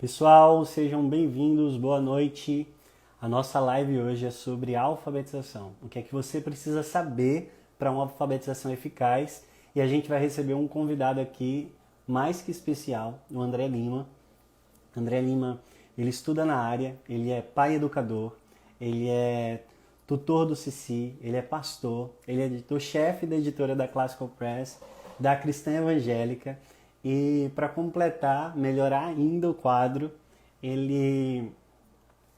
Pessoal, sejam bem-vindos, boa noite. A nossa live hoje é sobre alfabetização. O que é que você precisa saber para uma alfabetização eficaz? E a gente vai receber um convidado aqui mais que especial, o André Lima. André Lima, ele estuda na área, ele é pai educador, ele é tutor do CC, ele é pastor, ele é editor-chefe da editora da Classical Press, da Cristã Evangélica. E para completar, melhorar ainda o quadro, ele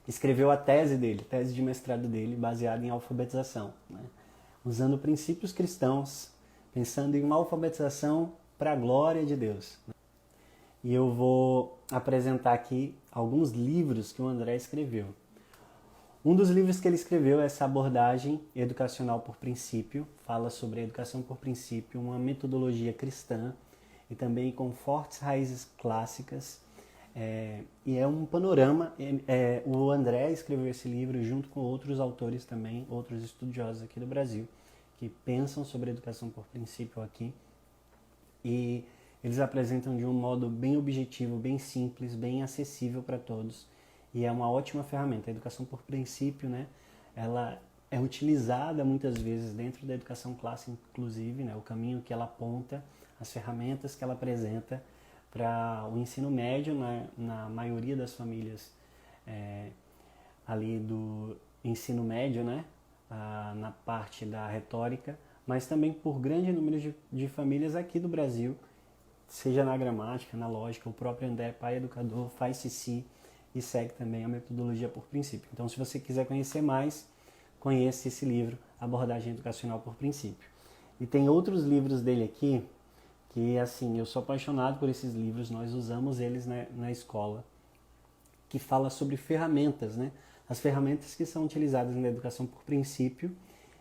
escreveu a tese dele, tese de mestrado dele, baseada em alfabetização, né? Usando princípios cristãos, pensando em uma alfabetização para a glória de Deus. E eu vou apresentar aqui alguns livros que o André escreveu. Um dos livros que ele escreveu é essa abordagem educacional por princípio, fala sobre a educação por princípio, uma metodologia cristã, e também com fortes raízes clássicas. E é um panorama. O André escreveu esse livro junto com outros autores também, outros estudiosos aqui do Brasil, que pensam sobre a educação por princípio aqui. E eles apresentam de um modo bem objetivo, bem simples, bem acessível para todos. E é uma ótima ferramenta. A educação por princípio, né, ela é utilizada muitas vezes dentro da educação clássica, inclusive, né, o caminho que ela aponta, as ferramentas que ela apresenta para o ensino médio na maioria das famílias ali do ensino médio, né, na parte da retórica, mas também por grande número de famílias aqui do Brasil, seja na gramática, na lógica. O próprio André, pai educador, faz CC e segue também a metodologia por princípio. Então, se você quiser conhecer mais, conheça esse livro, Abordagem Educacional por Princípio. E tem outros livros dele aqui, que assim, eu sou apaixonado por esses livros, nós usamos eles na escola, que fala sobre ferramentas, né? As ferramentas que são utilizadas na educação por princípio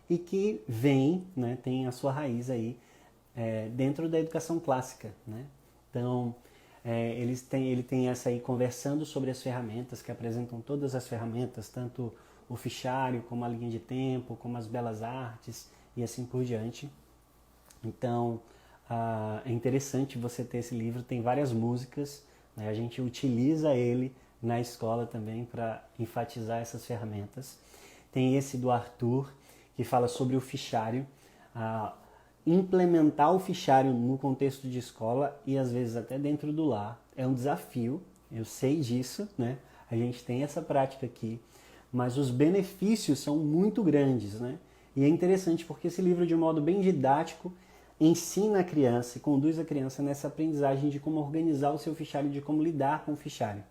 e que vêm, né, tem a sua raiz aí dentro da educação clássica, né? Então, ele tem essa aí conversando sobre as ferramentas, que apresentam todas as ferramentas, tanto o fichário, como a linha de tempo, como as belas artes e assim por diante. Então, é interessante você ter esse livro, tem várias músicas, né? A gente utiliza ele na escola também para enfatizar essas ferramentas. Tem esse do Arthur, que fala sobre o fichário, implementar o fichário no contexto de escola e às vezes até dentro do lar. É um desafio, eu sei disso, né? A gente tem essa prática aqui, mas os benefícios são muito grandes, né? E é interessante porque esse livro, de um modo bem didático, ensina a criança e conduz a criança nessa aprendizagem de como organizar o seu fichário, de como lidar com o fichário.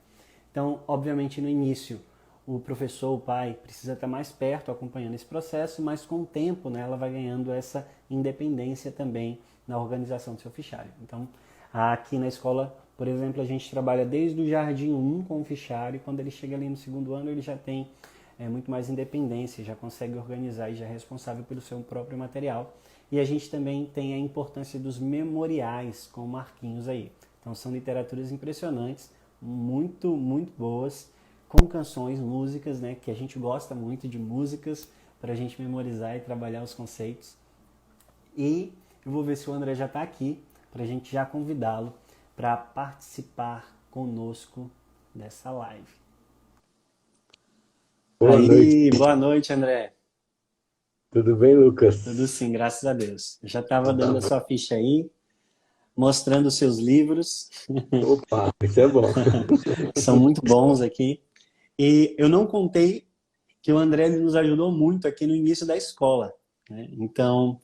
Então, obviamente, no início, o professor, o pai, precisa estar mais perto acompanhando esse processo, mas com o tempo, né, ela vai ganhando essa independência também na organização do seu fichário. Então, aqui na escola, por exemplo, a gente trabalha desde o Jardim 1 com o fichário, e quando ele chega ali no segundo ano, ele já tem muito mais independência, já consegue organizar e já é responsável pelo seu próprio material. E a gente também tem a importância dos memoriais com marquinhos aí. Então são literaturas impressionantes, muito, muito boas, com canções, músicas, né, que a gente gosta muito de músicas para a gente memorizar e trabalhar os conceitos. E eu vou ver se o André já está aqui, para a gente já convidá-lo para participar conosco dessa live. Boa noite, Boa noite, André. tudo bem, Tudo Lucas? sim, graças a Deus. Já estava Tá dando a bom. sua ficha aí, mostrando os seus livros, Opa, isso é bom. que são muito bons aqui. E eu não contei que o André nos ajudou muito aqui no início da escola, né? Então,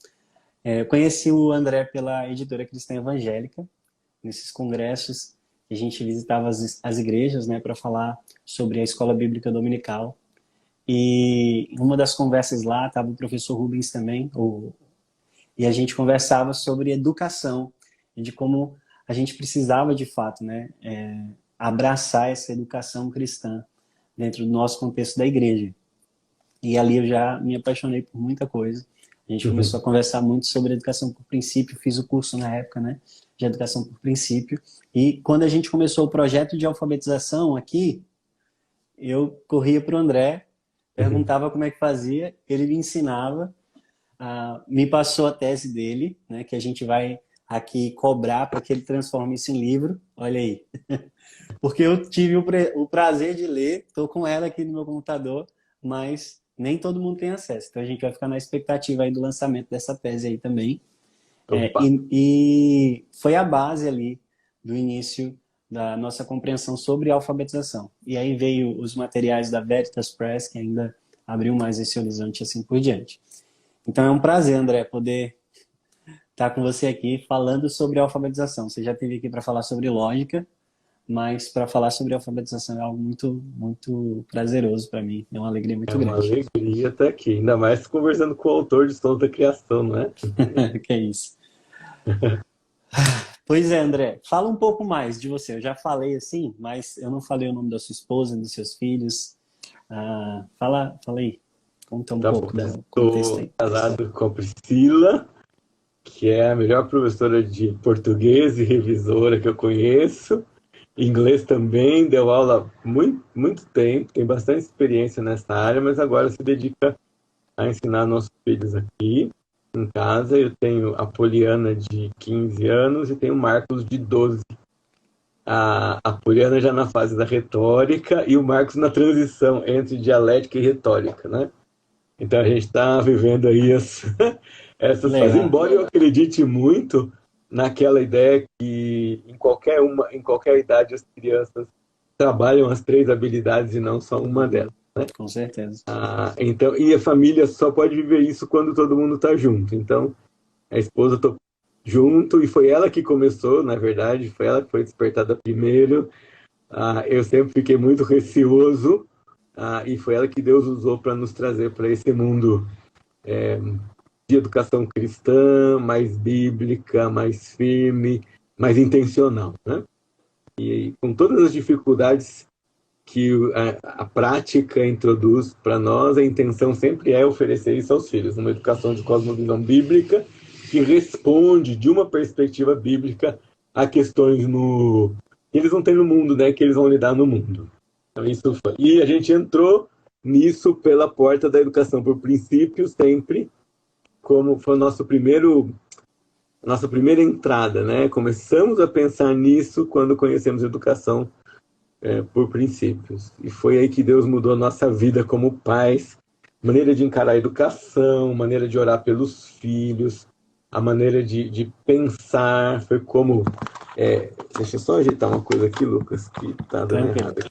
eu conheci o André pela editora Cristã Evangélica, nesses congressos, a gente visitava as igrejas, né, para falar sobre a escola bíblica dominical. E em uma das conversas lá estava o professor Rubens também, e a gente conversava sobre educação e de como a gente precisava de fato, né, abraçar essa educação cristã dentro do nosso contexto da igreja. E ali eu já me apaixonei por muita coisa. A gente começou a conversar muito sobre educação por princípio, fiz o curso na época, né, de educação por princípio. E quando a gente começou o projeto de alfabetização aqui, eu corria para o André, perguntava como é que fazia, ele me ensinava, me passou a tese dele, né, que a gente vai aqui cobrar para que ele transforme isso em livro. Olha aí. Porque eu tive o prazer de ler, estou com ela aqui no meu computador, mas nem todo mundo tem acesso. Então a gente vai ficar na expectativa aí do lançamento dessa tese aí também. Opa, E foi a base ali do início da nossa compreensão sobre alfabetização. E aí veio os materiais da Veritas Press, que ainda abriu mais esse horizonte assim por diante. Então é um prazer, André, poder estar com você aqui falando sobre alfabetização. Você já esteve aqui para falar sobre lógica, mas para falar sobre alfabetização é algo muito, muito prazeroso para mim. É uma alegria é muito uma grande. alegria estar aqui, ainda mais conversando com o autor de Sons da Criação, não é? Que é isso. Pois é, André, fala um pouco mais de você. Eu já falei assim, mas eu não falei o nome da sua esposa, dos seus filhos. Fala aí, conta um Tá bom, pouco do contexto estou aí. casado com a Priscila, que é a melhor professora de português e revisora que eu conheço. Inglês também, deu aula há muito tempo, tem bastante experiência nessa área, mas agora se dedica a ensinar nossos filhos aqui em casa. Eu tenho a Poliana de 15 anos e tenho o Marcos de 12. A Poliana já na fase da retórica e o Marcos na transição entre dialética e retórica, né? Então a gente está vivendo aí essas fases. Legal, Embora eu acredite muito naquela ideia que em qualquer idade as crianças trabalham as três habilidades e não só uma delas. com certeza. Então, e a família só pode viver isso quando todo mundo está junto. Então, a esposa está junto e foi ela que começou, na verdade, foi ela que foi despertada primeiro. Eu sempre fiquei muito receoso e foi ela que Deus usou para nos trazer para esse mundo de educação cristã, mais bíblica, mais firme, mais intencional, né? E com todas as dificuldades que a prática introduz para nós, a intenção sempre é oferecer isso aos filhos, uma educação de cosmovisão bíblica que responde de uma perspectiva bíblica a questões que eles não têm no mundo, né, que eles vão lidar no mundo. Então, isso foi. E a gente entrou nisso pela porta da educação por princípios, sempre, como foi o nossa primeira entrada, né? Começamos a pensar nisso quando conhecemos educação por princípios. E foi aí que Deus mudou a nossa vida como pais, maneira de encarar a educação, maneira de orar pelos filhos, a maneira de pensar. Foi como. Deixa eu só ajeitar uma coisa aqui, Lucas, que tá dando Tranquilo. errado aqui.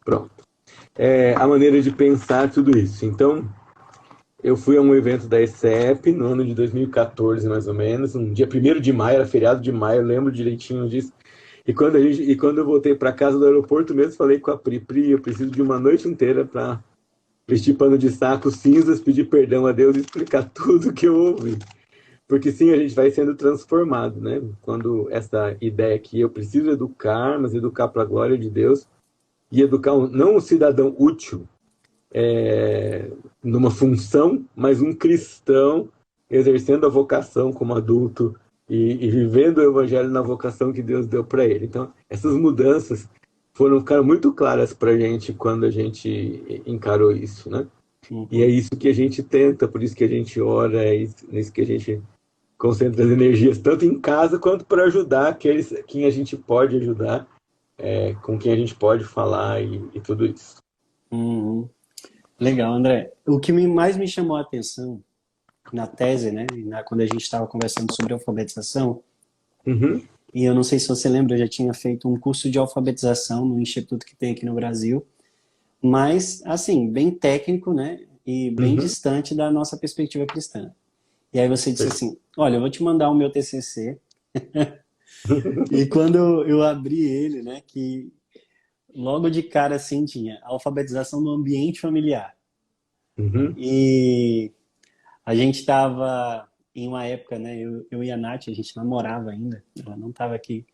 Pronto. A maneira de pensar tudo isso. Então, eu fui a um evento da ECEP no ano de 2014, mais ou menos, um dia 1º de maio, era feriado de maio, eu lembro direitinho disso. E quando eu voltei para casa do aeroporto mesmo, falei com a Pri, eu preciso de uma noite inteira para vestir pano de saco, cinzas, pedir perdão a Deus e explicar tudo que eu ouvi. Porque sim, a gente vai sendo transformado, né? Quando essa ideia que eu preciso educar, mas educar para a glória de Deus, e educar não um cidadão útil, numa função, mas um cristão exercendo a vocação como adulto e vivendo o evangelho na vocação que Deus deu para ele. Então, essas mudanças ficaram muito claras para a gente quando a gente encarou isso, né? E é Uhum. isso que a gente tenta, por isso que a gente ora, nisso que a gente concentra as energias, tanto em casa quanto para ajudar quem a gente pode ajudar, com quem a gente pode falar e tudo isso. Uhum. Legal, André. O que mais me chamou a atenção na tese, né, quando a gente estava conversando sobre alfabetização, Uhum, e eu não sei se você lembra, eu já tinha feito um curso de alfabetização no instituto que tem aqui no Brasil, mas, assim, bem técnico, né, e bem uhum. distante da nossa perspectiva cristã. E aí você disse assim, olha, eu vou te mandar o meu TCC, e quando eu abri ele, né, que logo de cara, assim, tinha alfabetização no ambiente familiar. Uhum, E a gente estava em uma época, né? Eu e a Nath, a gente namorava ainda, ela não estava aqui.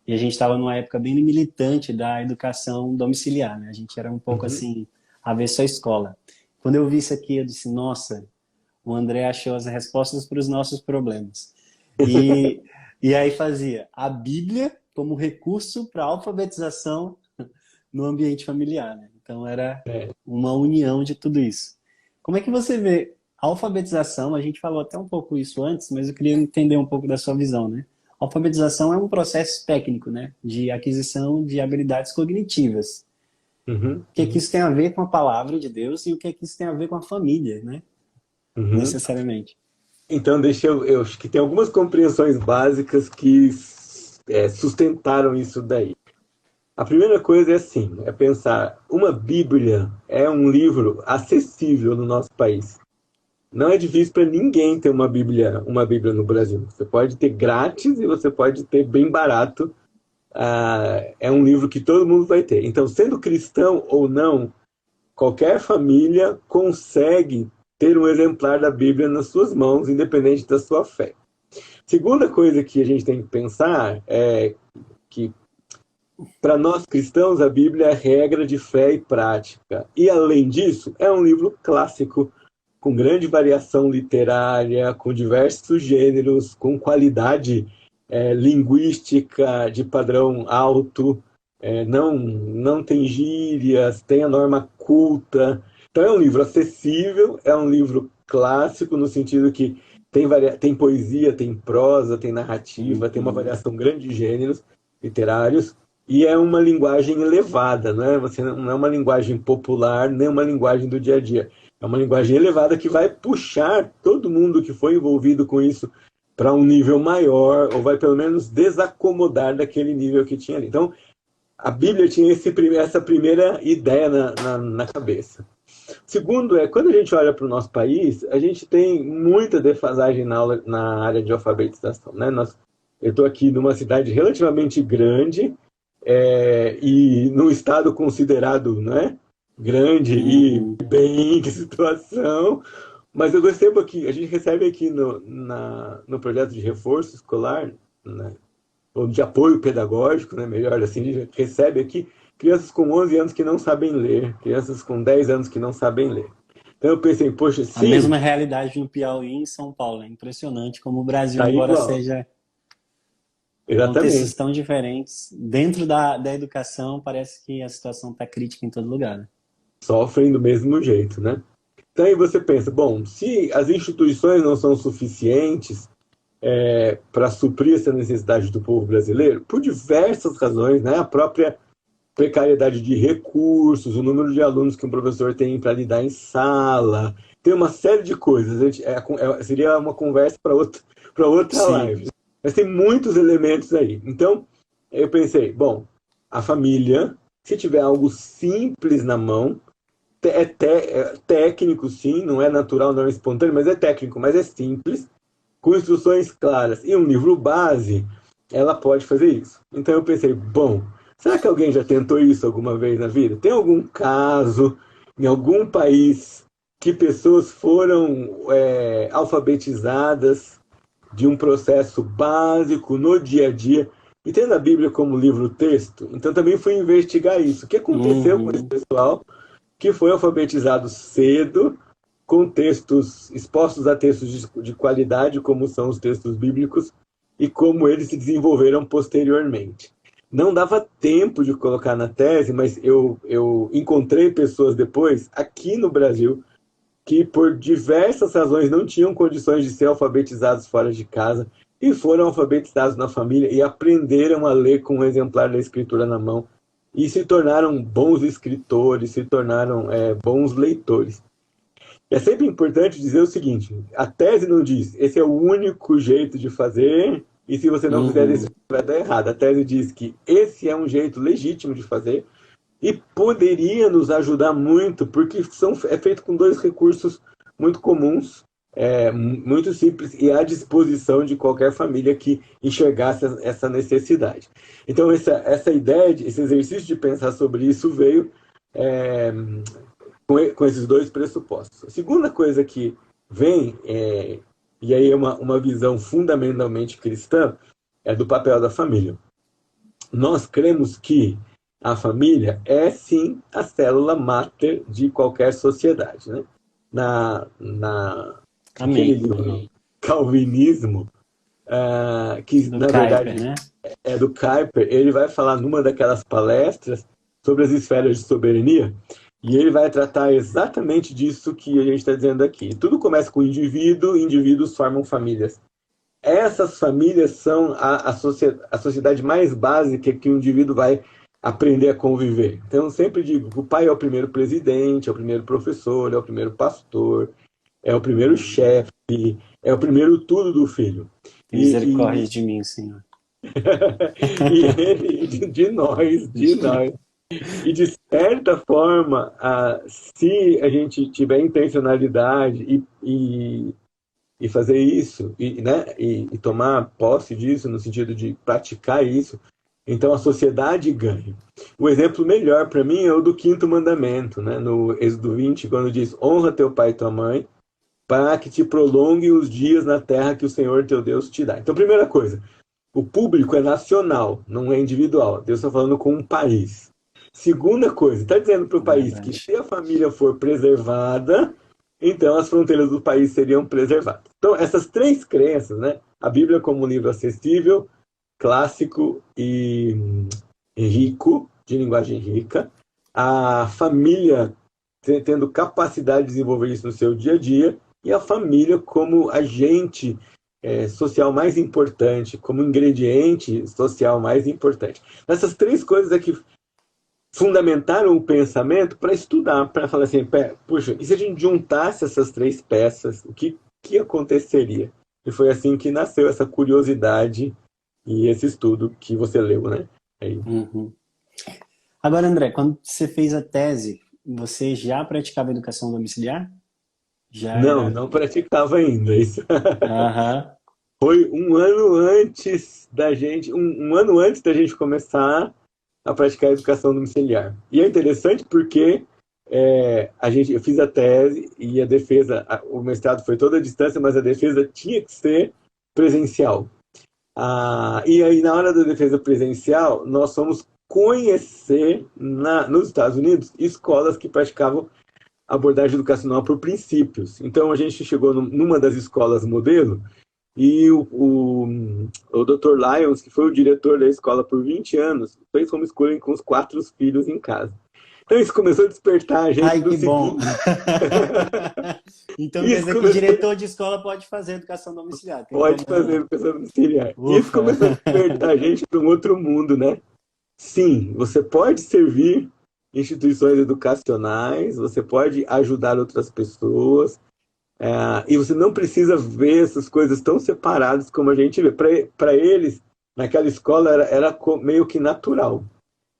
E a gente estava numa época bem militante da educação domiciliar, né? A gente era um pouco uhum. assim, avesso à escola. Quando eu vi isso aqui, eu disse, nossa, o André achou as respostas para os nossos problemas. E, e aí fazia a Bíblia como recurso para alfabetização no ambiente familiar, né? Então era É, uma união de tudo isso. Como é que você vê A alfabetização, a gente falou até um pouco isso antes, mas eu queria entender um pouco da sua visão, né? A alfabetização é um processo técnico, né? De aquisição de habilidades cognitivas. Uhum, O que é que uhum, isso tem a ver com a palavra de Deus e o que é que isso tem a ver com a família, né? uhum. Necessariamente. Então, eu acho que tem algumas compreensões básicas que sustentaram isso daí. A primeira coisa é assim, é pensar, uma Bíblia é um livro acessível no nosso país. Não é difícil para ninguém ter uma Bíblia no Brasil. Você pode ter grátis e você pode ter bem barato. É um livro que todo mundo vai ter. Então, sendo cristão ou não, qualquer família consegue ter um exemplar da Bíblia nas suas mãos, independente da sua fé. Segunda coisa que a gente tem que pensar é que, para nós cristãos, a Bíblia é regra de fé e prática. E, além disso, é um livro clássico, com grande variação literária, com diversos gêneros, com qualidade linguística de padrão alto, não tem gírias, tem a norma culta. Então é um livro acessível, é um livro clássico, no sentido que tem poesia, tem prosa, tem narrativa, tem uma Uhum. variação grande de gêneros literários, e é uma linguagem elevada, não é? Não é uma linguagem popular, nem uma linguagem do dia a dia. É uma linguagem elevada que vai puxar todo mundo que foi envolvido com isso para um nível maior, ou vai pelo menos desacomodar daquele nível que tinha ali. Então, a Bíblia tinha essa primeira ideia na cabeça. Segundo quando a gente olha para o nosso país, a gente tem muita defasagem na área de alfabetização. Né? Eu estou aqui numa cidade relativamente grande, e num estado considerado, né, grande e Uhum. bem em situação, mas eu percebo que a gente recebe aqui no projeto de reforço escolar, né, ou de apoio pedagógico, né, melhor assim, a gente recebe aqui crianças com 11 anos que não sabem ler, crianças com 10 anos que não sabem ler. Então eu pensei, poxa, A se mesma realidade no Piauí e em São Paulo. É impressionante como o Brasil, tá embora igual, seja contextos exatamente, tão diferentes, dentro da educação parece que a situação está crítica em todo lugar, né? sofrem do mesmo jeito, né? Então aí você pensa, bom, se as instituições não são suficientes para suprir essa necessidade do povo brasileiro, por diversas razões, né? A própria precariedade de recursos, o número de alunos que um professor tem para lidar em sala, tem uma série de coisas. Seria uma conversa para outra Sim. live. Mas tem muitos elementos aí. Então, eu pensei, bom, a família, se tiver algo simples na mão, é técnico, sim, não é natural, não é espontâneo, mas é técnico, mas é simples, com instruções claras e um livro base, ela pode fazer isso. Então eu pensei, bom, será que alguém já tentou isso alguma vez na vida? Tem algum caso em algum país que pessoas foram alfabetizadas de um processo básico no dia a dia, e tendo a Bíblia como livro-texto? Então também fui investigar isso. O que aconteceu com esse Uhum. pessoal que foi alfabetizado cedo, com textos expostos a textos de qualidade, como são os textos bíblicos, e como eles se desenvolveram posteriormente. Não dava tempo de colocar na tese, mas eu encontrei pessoas depois, aqui no Brasil, que por diversas razões não tinham condições de ser alfabetizados fora de casa e foram alfabetizados na família e aprenderam a ler com um exemplar da escritura na mão e se tornaram bons escritores, se tornaram bons leitores. É sempre importante dizer o seguinte: a tese não diz esse é o único jeito de fazer, e se você não fizer desse Uhum. jeito vai dar errado. A tese diz que esse é um jeito legítimo de fazer e poderia nos ajudar muito, porque é feito com dois recursos muito comuns, muito simples e à disposição de qualquer família que enxergasse essa necessidade. Então, essa ideia, esse exercício de pensar sobre isso veio é, com esses dois pressupostos. A segunda coisa que vem, e aí é uma visão fundamentalmente cristã, é do papel da família. Nós cremos que a família é sim a célula máter de qualquer sociedade. Né? Naquele Amém. livro Calvinismo, que Do na Kuyper, verdade né? é do Kuyper, ele vai falar numa daquelas palestras sobre as esferas de soberania, E ele vai tratar exatamente disso que a gente está dizendo aqui. Tudo começa com o indivíduo, indivíduos formam famílias. Essas famílias são a sociedade mais básica que o indivíduo vai aprender a conviver. Então, eu sempre digo que o pai é o primeiro presidente, é o primeiro professor, é o primeiro pastor, é o primeiro chefe, é o primeiro tudo do filho. Misericórdia de mim, Senhor. E ele, de nós. E de certa forma, se a gente tiver intencionalidade e fazer isso, né, e tomar posse disso, no sentido de praticar isso, então a sociedade ganha. O exemplo melhor para mim é o do quinto mandamento, né, no Êxodo 20, quando diz: honra teu pai e tua mãe, para que te prolonguem os dias na terra que o Senhor teu Deus te dá. Então, primeira coisa, o público é nacional, não é individual. Deus está falando com um país. Segunda coisa, está dizendo para o país que se a família for preservada, então as fronteiras do país seriam preservadas. Então, essas três crenças, né? A Bíblia como um livro acessível, clássico e rico, de linguagem rica. A família tendo capacidade de desenvolver isso no seu dia a dia. E a família como agente social mais importante, como ingrediente social mais importante. Essas três coisas é que fundamentaram o pensamento para estudar, para falar assim, puxa, e se a gente juntasse essas três peças, o que aconteceria? E foi assim que nasceu essa curiosidade e esse estudo que você leu, né? Aí. Uhum. Agora, André, quando você fez a tese, você já praticava educação domiciliar? Não praticava ainda isso. Aham. Foi um ano antes da gente, um ano antes da gente começar a praticar a educação domiciliar. E é interessante porque eu fiz a tese e a defesa, o mestrado foi toda a distância, mas a defesa tinha que ser presencial. E aí, na hora da defesa presencial, nós fomos conhecer nos Estados Unidos escolas que praticavam abordagem educacional por princípios. Então, a gente chegou numa das escolas modelo e o Dr. Lyons, que foi o diretor da escola por 20 anos, fez homeschooling com os 4 filhos em casa. Então isso começou a despertar a gente. Ai, que bom! Então quer dizer que o diretor de escola pode fazer educação domiciliar. Pode fazer educação domiciliar. Isso começou a despertar a gente para um outro mundo, né? Sim, você pode servir instituições educacionais, você pode ajudar outras pessoas, e você não precisa ver essas coisas tão separadas como a gente vê. Para eles, naquela escola, era meio que natural.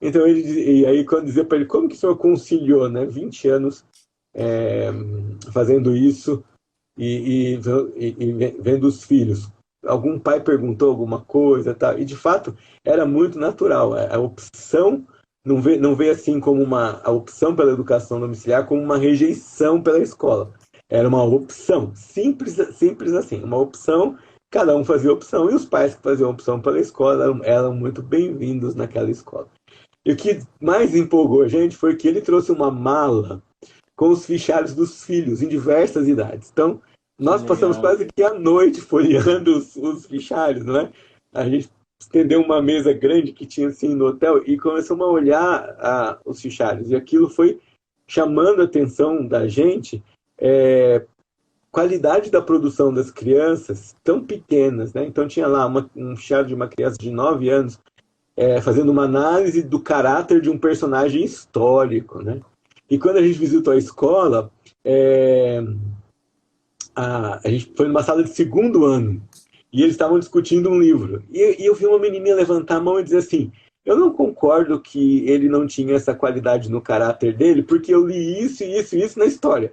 Então, e aí quando dizia para ele, como que o senhor conciliou, né, 20 anos fazendo isso e vendo os filhos? Algum pai perguntou alguma coisa, tá? E de fato era muito natural. A opção não vê assim como a opção pela educação domiciliar como uma rejeição pela escola. Era uma opção, simples assim, uma opção, cada um fazia opção, e os pais que faziam opção pela escola eram muito bem-vindos naquela escola. E o que mais empolgou a gente foi que ele trouxe uma mala com os fichários dos filhos, em diversas idades. Então, nós passamos quase que a noite folheando os fichários, não é? A gente estendeu uma mesa grande que tinha assim no hotel e começamos a olhar os fichários. E aquilo foi chamando a atenção da gente, qualidade da produção das crianças tão pequenas, né? Então tinha lá um fichário de uma criança de 9 anos fazendo uma análise do caráter de um personagem histórico, né? E quando a gente visitou a escola, a gente foi numa sala de segundo ano e eles estavam discutindo um livro. E eu vi uma menininha levantar a mão e dizer assim, eu não concordo que ele não tinha essa qualidade no caráter dele, porque eu li isso e isso e isso na história.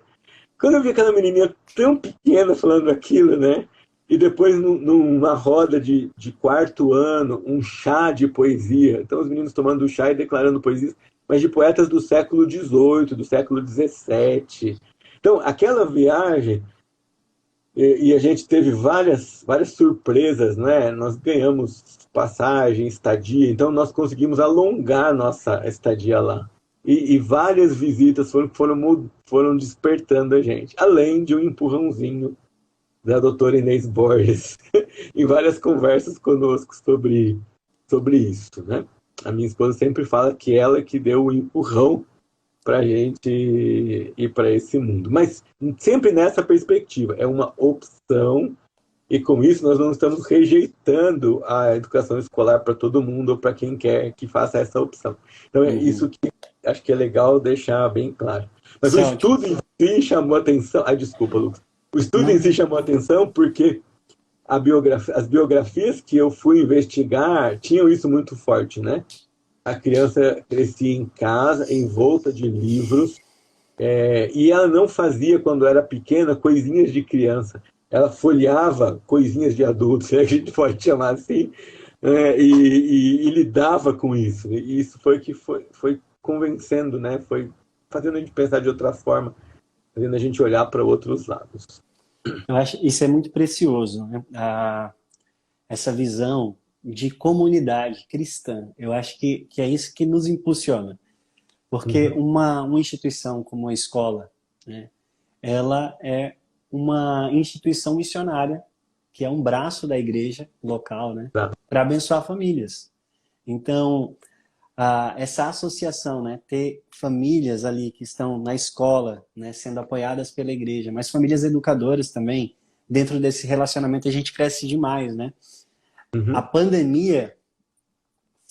Quando eu vi aquela menininha tão pequena falando aquilo, né? E depois, numa roda de quarto ano, um chá de poesia. Então, os meninos tomando chá e declarando poesias, mas de poetas do século XVIII, do século XVII. Então, aquela viagem, e a gente teve várias surpresas, né? Nós ganhamos passagem, estadia, então nós conseguimos alongar nossa estadia lá. E várias visitas foram despertando a gente, além de um empurrãozinho da doutora Inês Borges, em várias conversas conosco sobre isso, né? A minha esposa sempre fala que ela que deu o empurrão para a gente ir para esse mundo. Mas sempre nessa perspectiva, é uma opção, e com isso nós não estamos rejeitando a educação escolar para todo mundo ou para quem quer que faça essa opção. Então é isso que acho que é legal deixar bem claro. Mas o estudo em si chamou atenção... Desculpa, Lucas. O estudo em si chamou atenção porque as biografias que eu fui investigar tinham isso muito forte, né? A criança crescia em casa, envolta de livros, e ela não fazia, quando era pequena, coisinhas de criança. Ela folheava coisinhas de adulto, se a gente pode chamar assim, e lidava com isso. E isso foi que foi convencendo, né? Foi fazendo a gente pensar de outra forma, fazendo a gente olhar para outros lados. Eu acho isso é muito precioso, né? Essa visão de comunidade cristã. Eu acho que é isso que nos impulsiona. Porque uma instituição como a escola, né, ela é uma instituição missionária, que é um braço da igreja local, né, para abençoar famílias. Então, essa associação, né, ter famílias ali que estão na escola, né, sendo apoiadas pela igreja, mas famílias educadoras também, dentro desse relacionamento a gente cresce demais, né? A pandemia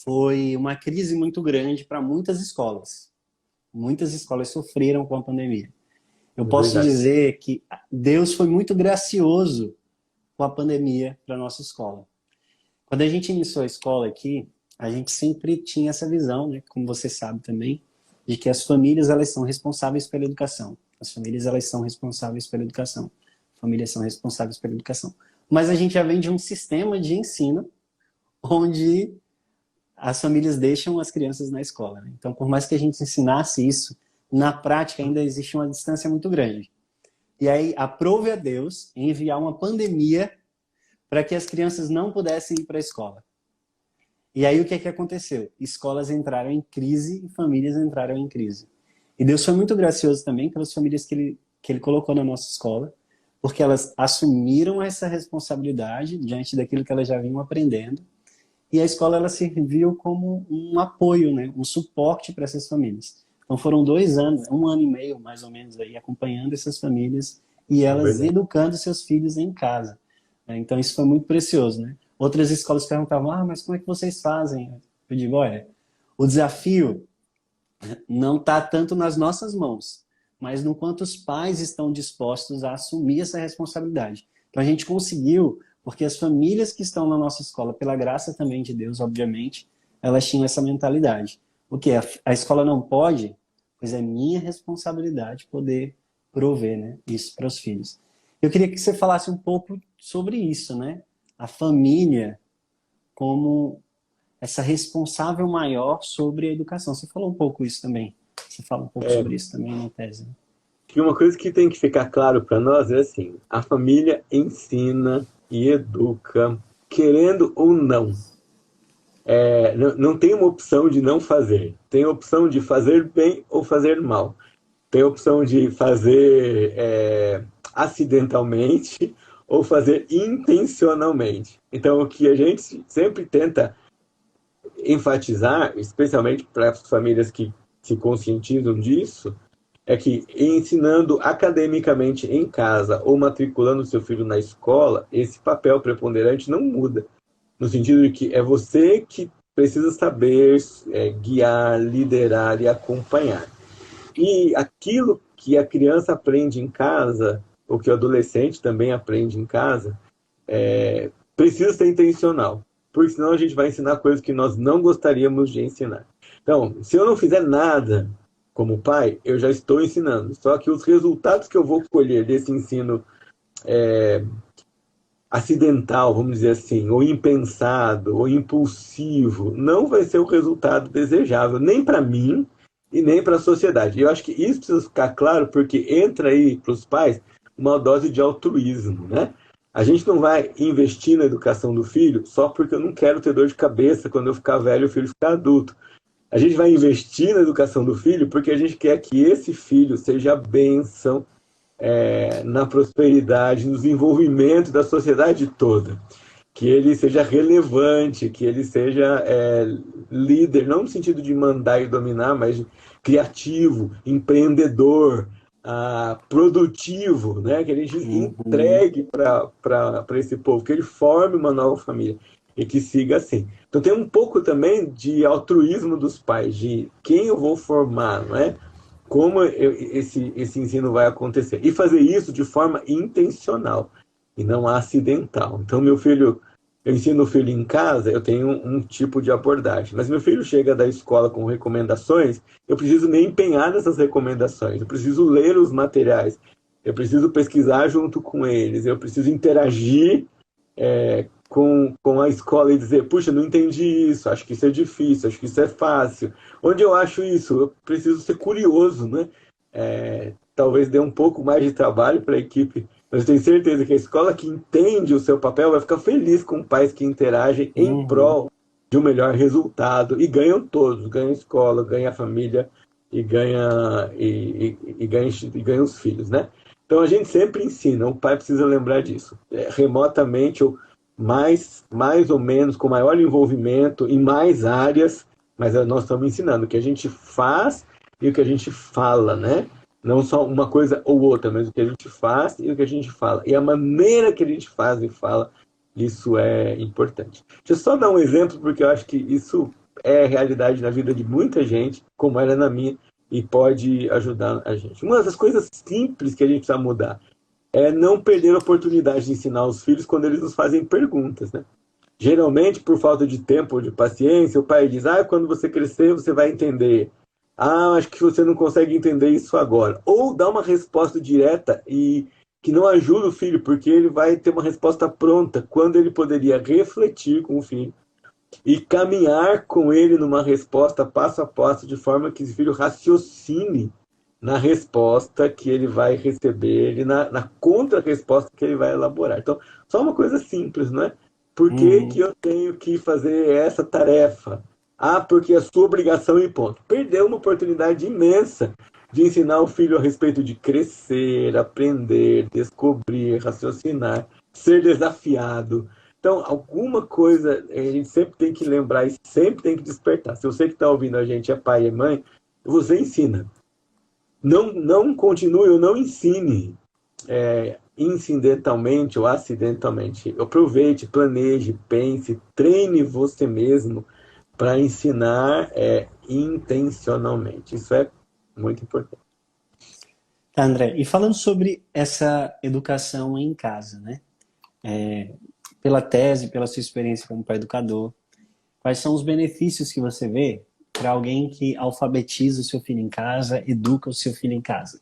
foi uma crise muito grande para muitas escolas. Muitas escolas sofreram com a pandemia. Eu posso dizer que Deus foi muito gracioso com a pandemia para a nossa escola. Quando a gente iniciou a escola aqui, a gente sempre tinha essa visão, né, como você sabe também, de que as famílias elas são responsáveis pela educação. As famílias elas são responsáveis pela educação. Famílias são responsáveis pela educação. Mas a gente já vem de um sistema de ensino onde as famílias deixam as crianças na escola, né? Então, por mais que a gente ensinasse isso, na prática ainda existe uma distância muito grande. E aí, aprove a Deus enviar uma pandemia para que as crianças não pudessem ir para a escola. E aí, o que é que aconteceu? Escolas entraram em crise e famílias entraram em crise. E Deus foi muito gracioso também pelas famílias que ele colocou na nossa escola, porque elas assumiram essa responsabilidade diante daquilo que elas já vinham aprendendo, e a escola ela serviu como um apoio, né, um suporte para essas famílias. Então foram 2 anos, 1 ano e meio mais ou menos aí, acompanhando essas famílias e elas educando seus filhos em casa. Então isso foi muito precioso, né? Outras escolas perguntavam, mas como é que vocês fazem? Eu digo, olha, o desafio não está tanto nas nossas mãos, mas no quanto os pais estão dispostos a assumir essa responsabilidade. Então a gente conseguiu, porque as famílias que estão na nossa escola, pela graça também de Deus, obviamente, elas tinham essa mentalidade. O que? A escola não pode? Pois é minha responsabilidade poder prover, né, isso para os filhos. Eu queria que você falasse um pouco sobre isso, né? A família como essa responsável maior sobre a educação. Você falou um pouco isso também. Você fala um pouco sobre isso também na tese, né? E uma coisa que tem que ficar claro para nós é assim, a família ensina e educa, querendo ou não. Não tem uma opção de não fazer. Tem a opção de fazer bem ou fazer mal. Tem a opção de fazer acidentalmente ou fazer intencionalmente. Então, o que a gente sempre tenta enfatizar, especialmente para as famílias que se conscientizam disso, é que ensinando academicamente em casa ou matriculando seu filho na escola, esse papel preponderante não muda. No sentido de que é você que precisa saber guiar, liderar e acompanhar. E aquilo que a criança aprende em casa, ou que o adolescente também aprende em casa, precisa ser intencional. Porque senão a gente vai ensinar coisas que nós não gostaríamos de ensinar. Então, se eu não fizer nada como pai, eu já estou ensinando. Só que os resultados que eu vou colher desse ensino acidental, vamos dizer assim, ou impensado, ou impulsivo, não vai ser o resultado desejável, nem para mim e nem para a sociedade. Eu acho que isso precisa ficar claro, porque entra aí para os pais uma dose de altruísmo, né? A gente não vai investir na educação do filho só porque eu não quero ter dor de cabeça quando eu ficar velho e o filho ficar adulto. A gente vai investir na educação do filho porque a gente quer que esse filho seja a bênção na prosperidade, no desenvolvimento da sociedade toda. Que ele seja relevante, que ele seja líder, não no sentido de mandar e dominar, mas de criativo, empreendedor, produtivo, né? Que a gente Uhum. entregue para esse povo, que ele forme uma nova família e que siga assim. Então tem um pouco também de altruísmo dos pais, de quem eu vou formar, não é? Como esse ensino vai acontecer. E fazer isso de forma intencional e não acidental. Então, meu filho, eu ensino o filho em casa, eu tenho um tipo de abordagem. Mas meu filho chega da escola com recomendações, eu preciso me empenhar nessas recomendações, eu preciso ler os materiais, eu preciso pesquisar junto com eles, eu preciso interagir com a escola e dizer, puxa, não entendi isso, acho que isso é difícil, acho que isso é fácil. Onde eu acho isso? Eu preciso ser curioso, né? Talvez dê um pouco mais de trabalho para a equipe, mas eu tenho certeza que a escola que entende o seu papel vai ficar feliz com pais que interagem em Uhum. prol de um melhor resultado. E ganham todos, ganha a escola, ganha a família e ganha os filhos, né? Então a gente sempre ensina, o pai precisa lembrar disso. Remotamente ou mais ou menos, com maior envolvimento em mais áreas, mas nós estamos ensinando o que a gente faz e o que a gente fala, né? Não só uma coisa ou outra, mas o que a gente faz e o que a gente fala. E a maneira que a gente faz e fala, isso é importante. Deixa eu só dar um exemplo, porque eu acho que isso é realidade na vida de muita gente, como era na minha, e pode ajudar a gente. Uma das coisas simples que a gente precisa mudar é não perder a oportunidade de ensinar os filhos quando eles nos fazem perguntas, né? Geralmente, por falta de tempo ou de paciência, o pai diz, quando você crescer, você vai entender. Acho que você não consegue entender isso agora. Ou dá uma resposta direta e que não ajuda o filho, porque ele vai ter uma resposta pronta, quando ele poderia refletir com o filho e caminhar com ele numa resposta passo a passo, de forma que esse filho raciocine na resposta que ele vai receber e na contra-resposta que ele vai elaborar. Então, só uma coisa simples, não é? Por que Uhum. eu tenho que fazer essa tarefa? Porque é sua obrigação e ponto. Perdeu uma oportunidade imensa de ensinar o filho a respeito de crescer, aprender, descobrir, raciocinar, ser desafiado. Então, alguma coisa a gente sempre tem que lembrar e sempre tem que despertar. Se você que está ouvindo a gente é pai e mãe, você ensina. Não continue ou não ensine incidentalmente ou acidentalmente. Aproveite, planeje, pense, treine você mesmo para ensinar intencionalmente. Isso é muito importante. Tá, André, e falando sobre essa educação em casa, né? Pela tese, pela sua experiência como pai educador, quais são os benefícios que você vê para alguém que alfabetiza o seu filho em casa, educa o seu filho em casa?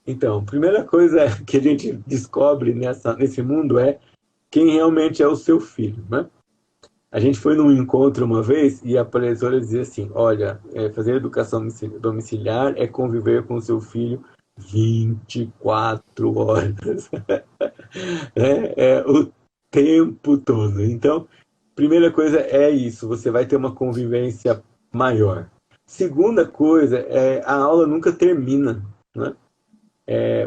Então, a primeira coisa que a gente descobre nesse mundo é quem realmente é o seu filho, né? A gente foi num encontro uma vez e a professora dizia assim, olha, fazer educação domiciliar é conviver com o seu filho 24 horas. O tempo todo. Então, primeira coisa é isso, você vai ter uma convivência maior. Segunda coisa é a aula nunca termina, né?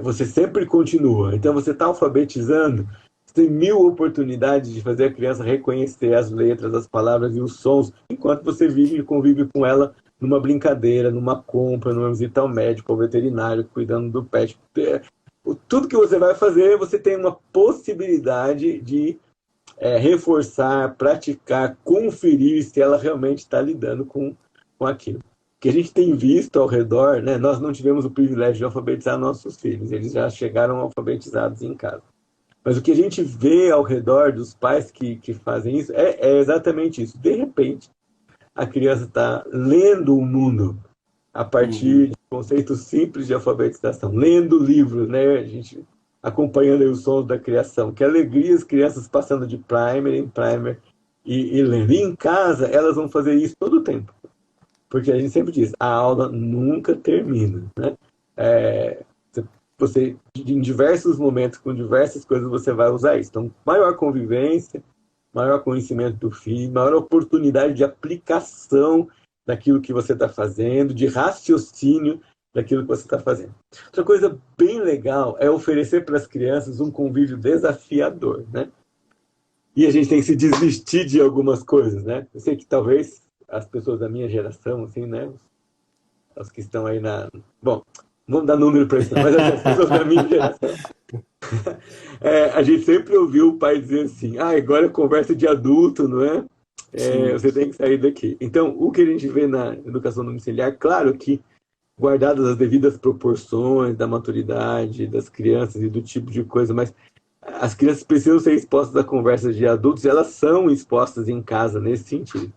Você sempre continua. Então, você está alfabetizando, você tem mil oportunidades de fazer a criança reconhecer as letras, as palavras e os sons, enquanto você vive e convive com ela numa brincadeira, numa compra, numa visita ao médico, ao veterinário, cuidando do pet. Tudo que você vai fazer, você tem uma possibilidade de reforçar, praticar, conferir se ela realmente está lidando com aquilo. O que a gente tem visto ao redor, né, nós não tivemos o privilégio de alfabetizar nossos filhos, eles já chegaram alfabetizados em casa. Mas o que a gente vê ao redor dos pais que fazem isso é exatamente isso. De repente, a criança está lendo o mundo a partir Uhum. de conceitos simples de alfabetização, lendo livros, né? A gente acompanhando aí os sons da criação. Que alegria as crianças passando de primer em primer e lendo. E em casa, elas vão fazer isso todo o tempo. Porque a gente sempre diz, a aula nunca termina, né? É, você, em diversos momentos, com diversas coisas, você vai usar isso. Então, maior convivência, maior conhecimento do filho, maior oportunidade de aplicação daquilo que você está fazendo, de raciocínio daquilo que você está fazendo. Outra coisa bem legal é oferecer para as crianças um convívio desafiador, né? e a gente tem que se desistir de algumas coisas, né? Eu sei que talvez as pessoas da minha geração, assim, né? Os que estão aí na... Bom, não vamos dar número para isso, não, mas assim, as pessoas da minha geração, a gente sempre ouviu o pai dizer assim, agora é conversa de adulto, não é? Sim. Você tem que sair daqui. Então, o que a gente vê na educação domiciliar, claro que guardadas as devidas proporções da maturidade das crianças e do tipo de coisa, mas as crianças precisam ser expostas a conversas de adultos e elas são expostas em casa nesse sentido.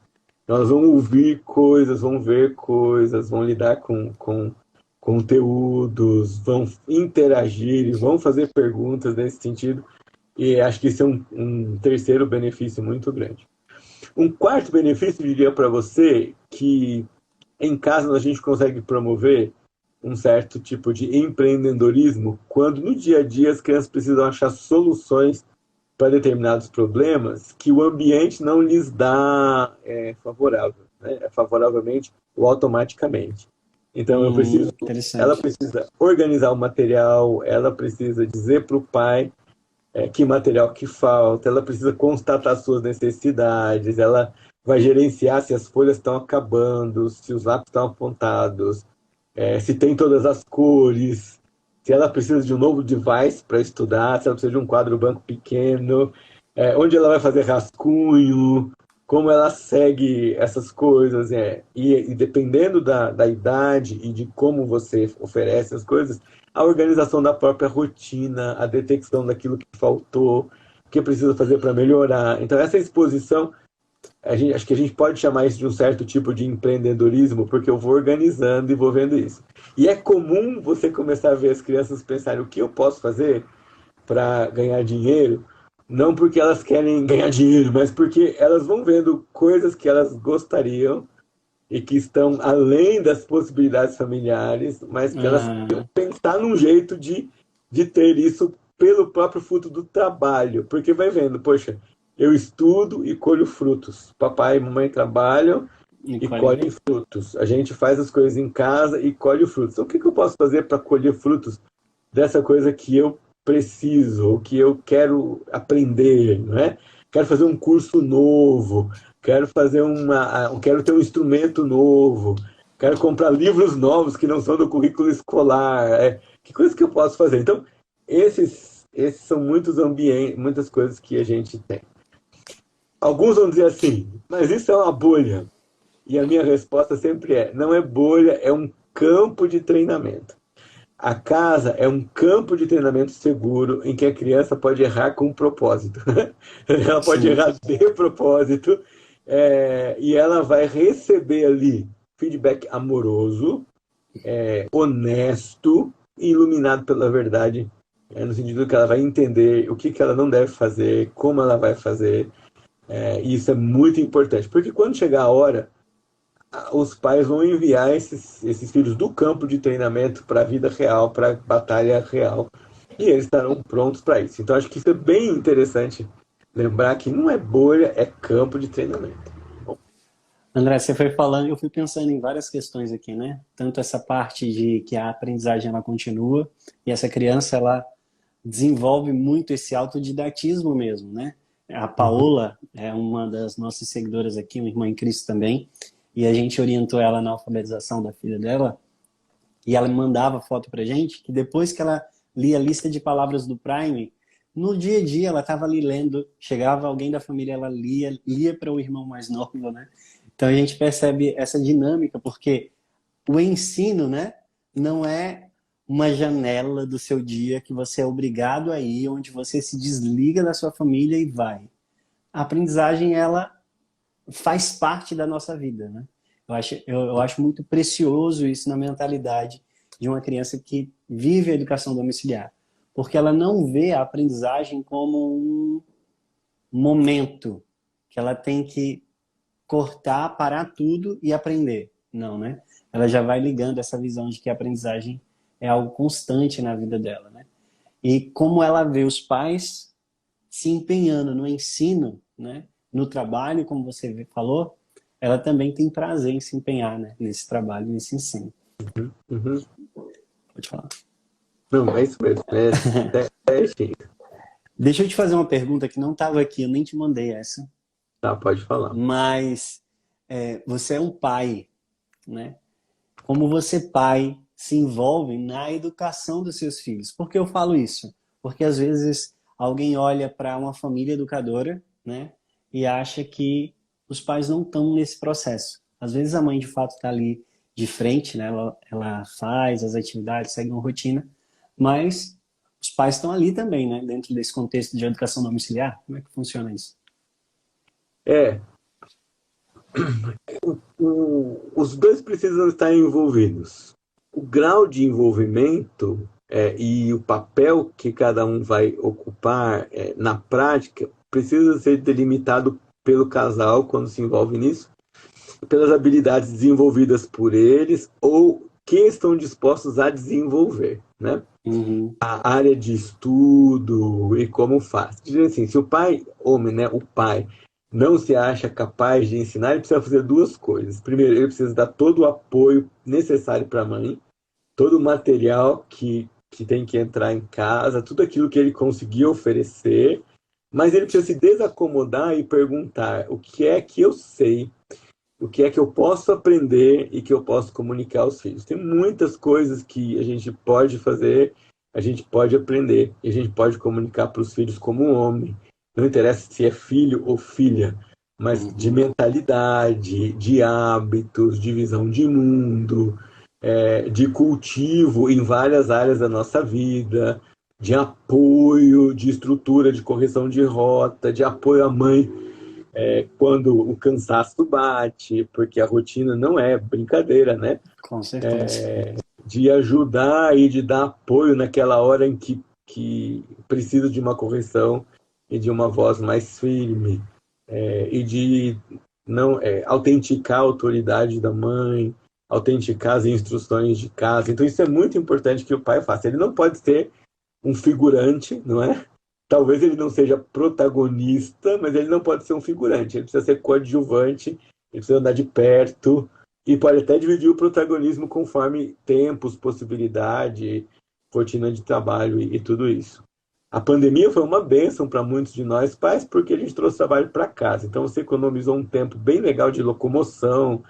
Elas vão ouvir coisas, vão ver coisas, vão lidar com conteúdos, vão interagir, vão fazer perguntas nesse sentido. E acho que isso é um terceiro benefício muito grande. Um quarto benefício, eu diria para você, que em casa a gente consegue promover um certo tipo de empreendedorismo quando no dia a dia as crianças precisam achar soluções para determinados problemas que o ambiente não lhes dá favorável, né? Favoravelmente ou automaticamente. Então ela Interessante. precisa organizar o material, ela precisa dizer para o pai que material que falta, ela precisa constatar suas necessidades, ela vai gerenciar se as folhas estão acabando, se os lápis estão apontados, se tem todas as cores, se ela precisa de um novo device para estudar, se ela precisa de um quadro branco pequeno, onde ela vai fazer rascunho, como ela segue essas coisas. E dependendo da idade e de como você oferece as coisas, a organização da própria rotina, a detecção daquilo que faltou, o que precisa fazer para melhorar. Então, essa exposição acho que a gente pode chamar isso de um certo tipo de empreendedorismo, porque eu vou organizando e vou vendo isso. E é comum você começar a ver as crianças pensarem o que eu posso fazer para ganhar dinheiro, não porque elas querem ganhar dinheiro, mas porque elas vão vendo coisas que elas gostariam e que estão além das possibilidades familiares, mas que elas Ah, pensar num jeito de ter isso pelo próprio fruto do trabalho, porque vai vendo, poxa, eu estudo e colho frutos. Papai e mamãe trabalham e Nicole. colhem frutos. A gente faz as coisas em casa e colhe frutos. Então, o que eu posso fazer para colher frutos dessa coisa que eu preciso, ou que eu quero aprender, não é? Quero fazer um curso novo, quero ter um instrumento novo, quero comprar livros novos que não são do currículo escolar. Que coisa que eu posso fazer? Então, esses são muitos ambientes, muitas coisas que a gente tem. Alguns vão dizer assim, mas isso é uma bolha. E a minha resposta sempre não é bolha, é um campo de treinamento. A casa é um campo de treinamento seguro em que a criança pode errar com propósito. Ela pode Sim. errar de propósito, e ela vai receber ali feedback amoroso, honesto e iluminado pela verdade, no sentido que ela vai entender o que ela não deve fazer, como ela vai fazer. E isso é muito importante, porque quando chegar a hora, os pais vão enviar esses filhos do campo de treinamento para a vida real, para a batalha real, e eles estarão prontos para isso. Então, acho que isso é bem interessante lembrar que não é bolha, é campo de treinamento. Bom, André, você foi falando, eu fui pensando em várias questões aqui, né? Tanto essa parte de que a aprendizagem ela continua e essa criança ela desenvolve muito esse autodidatismo mesmo, né? A uhum, Paola é uma das nossas seguidoras aqui, uma irmã em Cristo também, e a gente orientou ela na alfabetização da filha dela, e ela mandava foto pra gente, que depois que ela lia a lista de palavras do Prime, no dia a dia ela estava ali lendo, chegava alguém da família, ela lia para o irmão mais novo, né? Então a gente percebe essa dinâmica, porque o ensino, né, não é uma janela do seu dia que você é obrigado a ir, onde você se desliga da sua família e vai. A aprendizagem, ela faz parte da nossa vida, né? Eu acho muito precioso isso na mentalidade de uma criança que vive a educação domiciliar, porque ela não vê a aprendizagem como um momento que ela tem que cortar, parar tudo e aprender. Não, né? Ela já vai ligando essa visão de que a aprendizagem é algo constante na vida dela, né? E como ela vê os pais se empenhando no ensino, né? No trabalho, como você falou, ela também tem prazer em se empenhar, né? Nesse trabalho, nesse ensino. uhum. Pode falar. Não, é isso mesmo. Enfim. Deixa eu te fazer uma pergunta que não estava aqui, eu nem te mandei essa, Tá, pode falar. mas você é um pai, né? Como você, pai, se envolve na educação dos seus filhos? Por que eu falo isso? Porque às vezes alguém olha para uma família educadora, né? E acha que os pais não estão nesse processo. Às vezes a mãe de fato está ali de frente, né? Ela faz as atividades, segue uma rotina, mas os pais estão ali também, né? Dentro desse contexto de educação domiciliar. Como é que funciona isso? É, os dois precisam estar envolvidos. O grau de envolvimento e o papel que cada um vai ocupar na prática precisa ser delimitado pelo casal quando se envolve nisso, pelas habilidades desenvolvidas por eles ou que estão dispostos a desenvolver, né? Uhum, A área de estudo e como faz. Dizer assim, se o pai, homem, né, o pai, não se acha capaz de ensinar, ele precisa fazer duas coisas. Primeiro, ele precisa dar todo o apoio necessário para a mãe, todo o material que tem que entrar em casa, tudo aquilo que ele conseguir oferecer, mas ele precisa se desacomodar e perguntar o que é que eu sei, o que é que eu posso aprender e que eu posso comunicar aos filhos. Tem muitas coisas que a gente pode fazer, a gente pode aprender e a gente pode comunicar para os filhos como um homem. Não interessa se é filho ou filha, mas de uhum. mentalidade, de hábitos, de visão de mundo, de cultivo em várias áreas da nossa vida, de apoio, de estrutura, de correção de rota, de apoio à mãe quando o cansaço bate, porque a rotina não é brincadeira, né? Com certeza. De ajudar e de dar apoio naquela hora em que precisa de uma correção e de uma voz mais firme, e de não autenticar a autoridade da mãe, autenticar as instruções de casa. Então isso é muito importante que o pai faça. Ele não pode ser um figurante, não é? Talvez ele não seja protagonista, mas ele não pode ser um figurante. Ele precisa ser coadjuvante, ele precisa andar de perto e pode até dividir o protagonismo conforme tempos, possibilidade, rotina de trabalho e tudo isso. A pandemia foi uma bênção para muitos de nós pais, porque a gente trouxe trabalho para casa. Então você economizou um tempo bem legal de locomoção,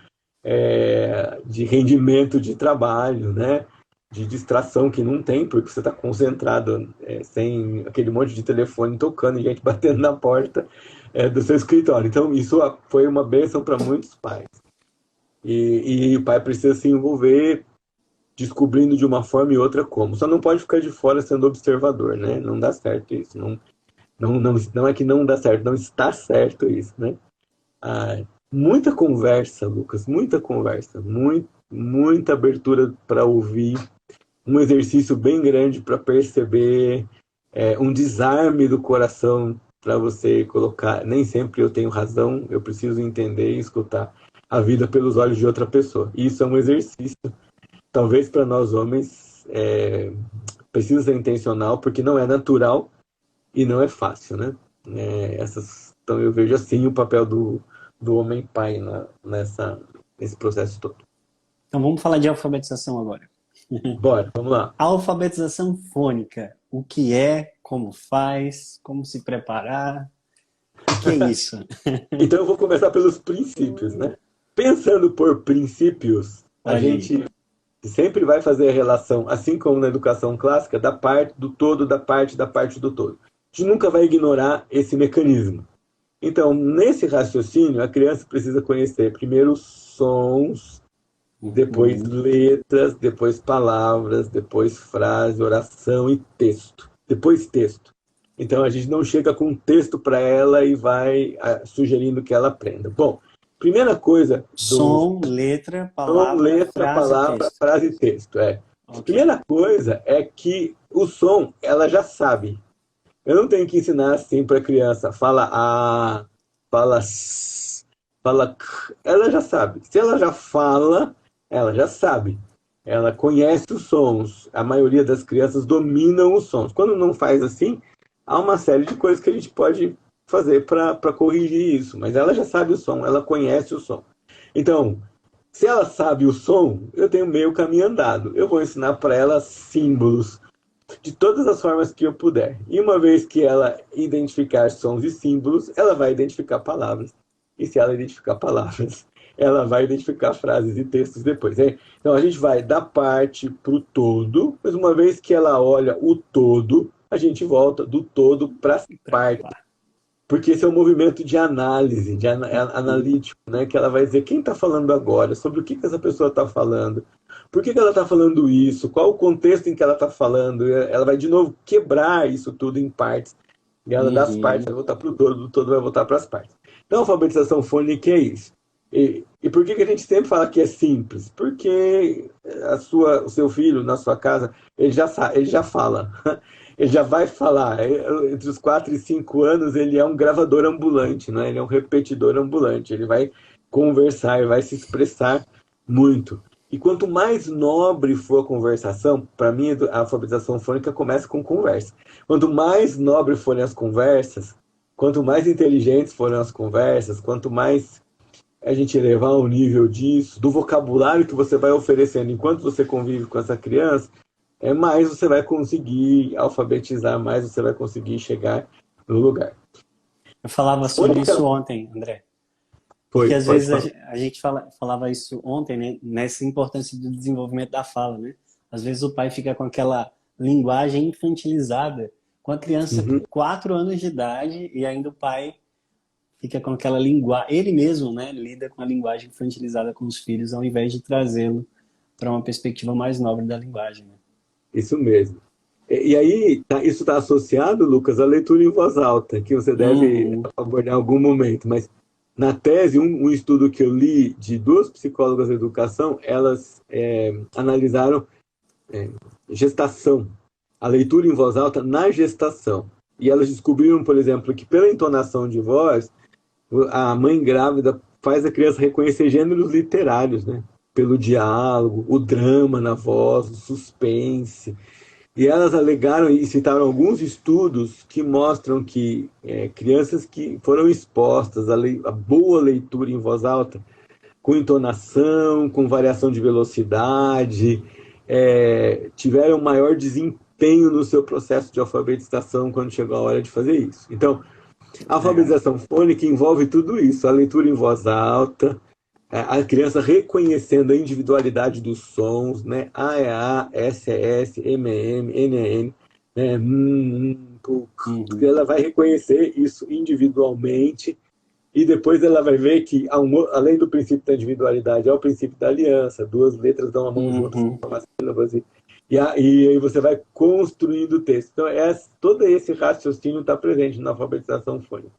de rendimento de trabalho, né? De distração que não tem, porque você está concentrado, sem aquele monte de telefone tocando e gente batendo na porta do seu escritório. Então, isso foi uma bênção para muitos pais. E o pai precisa se envolver descobrindo de uma forma e outra como. Só não pode ficar de fora sendo observador, né? Não dá certo isso. Não é que não dá certo, não está certo isso, né? Ah, muita conversa, Lucas, muita conversa, muita abertura para ouvir, um exercício bem grande para perceber, um desarme do coração para você colocar. Nem sempre eu tenho razão, eu preciso entender e escutar a vida pelos olhos de outra pessoa. E isso é um exercício, talvez para nós homens, precisa ser intencional, porque não é natural e não é fácil, né? Então eu vejo assim o papel do homem pai nesse processo todo. Então vamos falar de alfabetização agora. Bora, vamos lá. Alfabetização fônica. O que é, como faz, como se preparar. O que é isso? Então eu vou começar pelos princípios, né? Pensando por princípios, a Olha aí. gente sempre vai fazer a relação, assim como na educação clássica, da parte do todo, da parte do todo. A gente nunca vai ignorar esse mecanismo. Então, nesse raciocínio, a criança precisa conhecer primeiro os sons, depois Uhum. letras, depois palavras, depois frase, oração e texto. Depois texto. Então a gente não chega com um texto para ela e vai sugerindo que ela aprenda. Bom, primeira coisa do Som, letra, som, palavra, letra, frase, palavra, texto. frase e texto. Ok. Primeira coisa é que o som ela já sabe. Eu não tenho que ensinar assim para a criança. Fala A, fala S, fala C. Ela já sabe. Se ela já fala, ela já sabe. Ela conhece os sons. A maioria das crianças dominam os sons. Quando não faz assim, há uma série de coisas que a gente pode fazer para corrigir isso. Mas ela já sabe o som, ela conhece o som. Então, se ela sabe o som, eu tenho meio caminho andado. Eu vou ensinar para ela símbolos. de todas as formas que eu puder. E uma vez que ela identificar sons e símbolos, ela vai identificar palavras. E se ela identificar palavras, ela vai identificar frases e textos depois. Né? Então a gente vai da parte para o todo, mas uma vez que ela olha o todo, a gente volta do todo para as partes. Porque esse é um movimento de análise, de analítico, né? Que ela vai dizer quem está falando agora, sobre o que essa pessoa está falando, por que ela está falando isso, qual o contexto em que ela está falando. Ela vai, de novo, quebrar isso tudo em partes. E ela das partes vai voltar para o todo, do todo vai voltar para as partes. Então, a alfabetização fônica é isso. E por que a gente sempre fala que é simples? Porque o seu filho, na sua casa, ele já fala. Ele já vai falar. Entre os 4 e 5 anos, ele é um gravador ambulante, né? Ele é um repetidor ambulante. Ele vai conversar, ele vai se expressar muito. E quanto mais nobre for a conversação, para mim, a alfabetização fônica começa com conversa. Quanto mais nobre forem as conversas, quanto mais inteligentes forem as conversas, quanto mais a gente elevar o nível disso, do vocabulário que você vai oferecendo enquanto você convive com essa criança, mais você vai conseguir alfabetizar, mais você vai conseguir chegar no lugar. Eu falava sobre isso ontem, André. Porque às vezes a gente falava isso ontem, né? Nessa importância do desenvolvimento da fala, né? Às vezes o pai fica com aquela linguagem infantilizada, com a criança com 4 anos de idade, e ainda o pai fica com aquela linguagem, ele mesmo, né? Lida com a linguagem infantilizada com os filhos, ao invés de trazê-lo para uma perspectiva mais nobre da linguagem, né? Isso mesmo. E aí, isso está associado, Lucas, à leitura em voz alta, que você deve abordar em algum momento. Mas na tese, um estudo que eu li de 2 psicólogas da educação, elas analisaram gestação, a leitura em voz alta na gestação. E elas descobriram, por exemplo, que pela entonação de voz, a mãe grávida faz a criança reconhecer gêneros literários, né? Pelo diálogo, o drama na voz, o suspense. E elas alegaram e citaram alguns estudos que mostram que crianças que foram expostas à boa leitura em voz alta, com entonação, com variação de velocidade, tiveram maior desempenho no seu processo de alfabetização quando chegou a hora de fazer isso. Então, a alfabetização fônica envolve tudo isso, a leitura em voz alta, a criança reconhecendo a individualidade dos sons, né? A é A, S é S, M é M, N é N, né? Ela vai reconhecer isso individualmente e depois ela vai ver que, além do princípio da individualidade, há o princípio da aliança, 2 letras dão a mão juntas, formam as sílabas, e aí você vai construindo o texto. Então, todo esse raciocínio está presente na alfabetização fônica.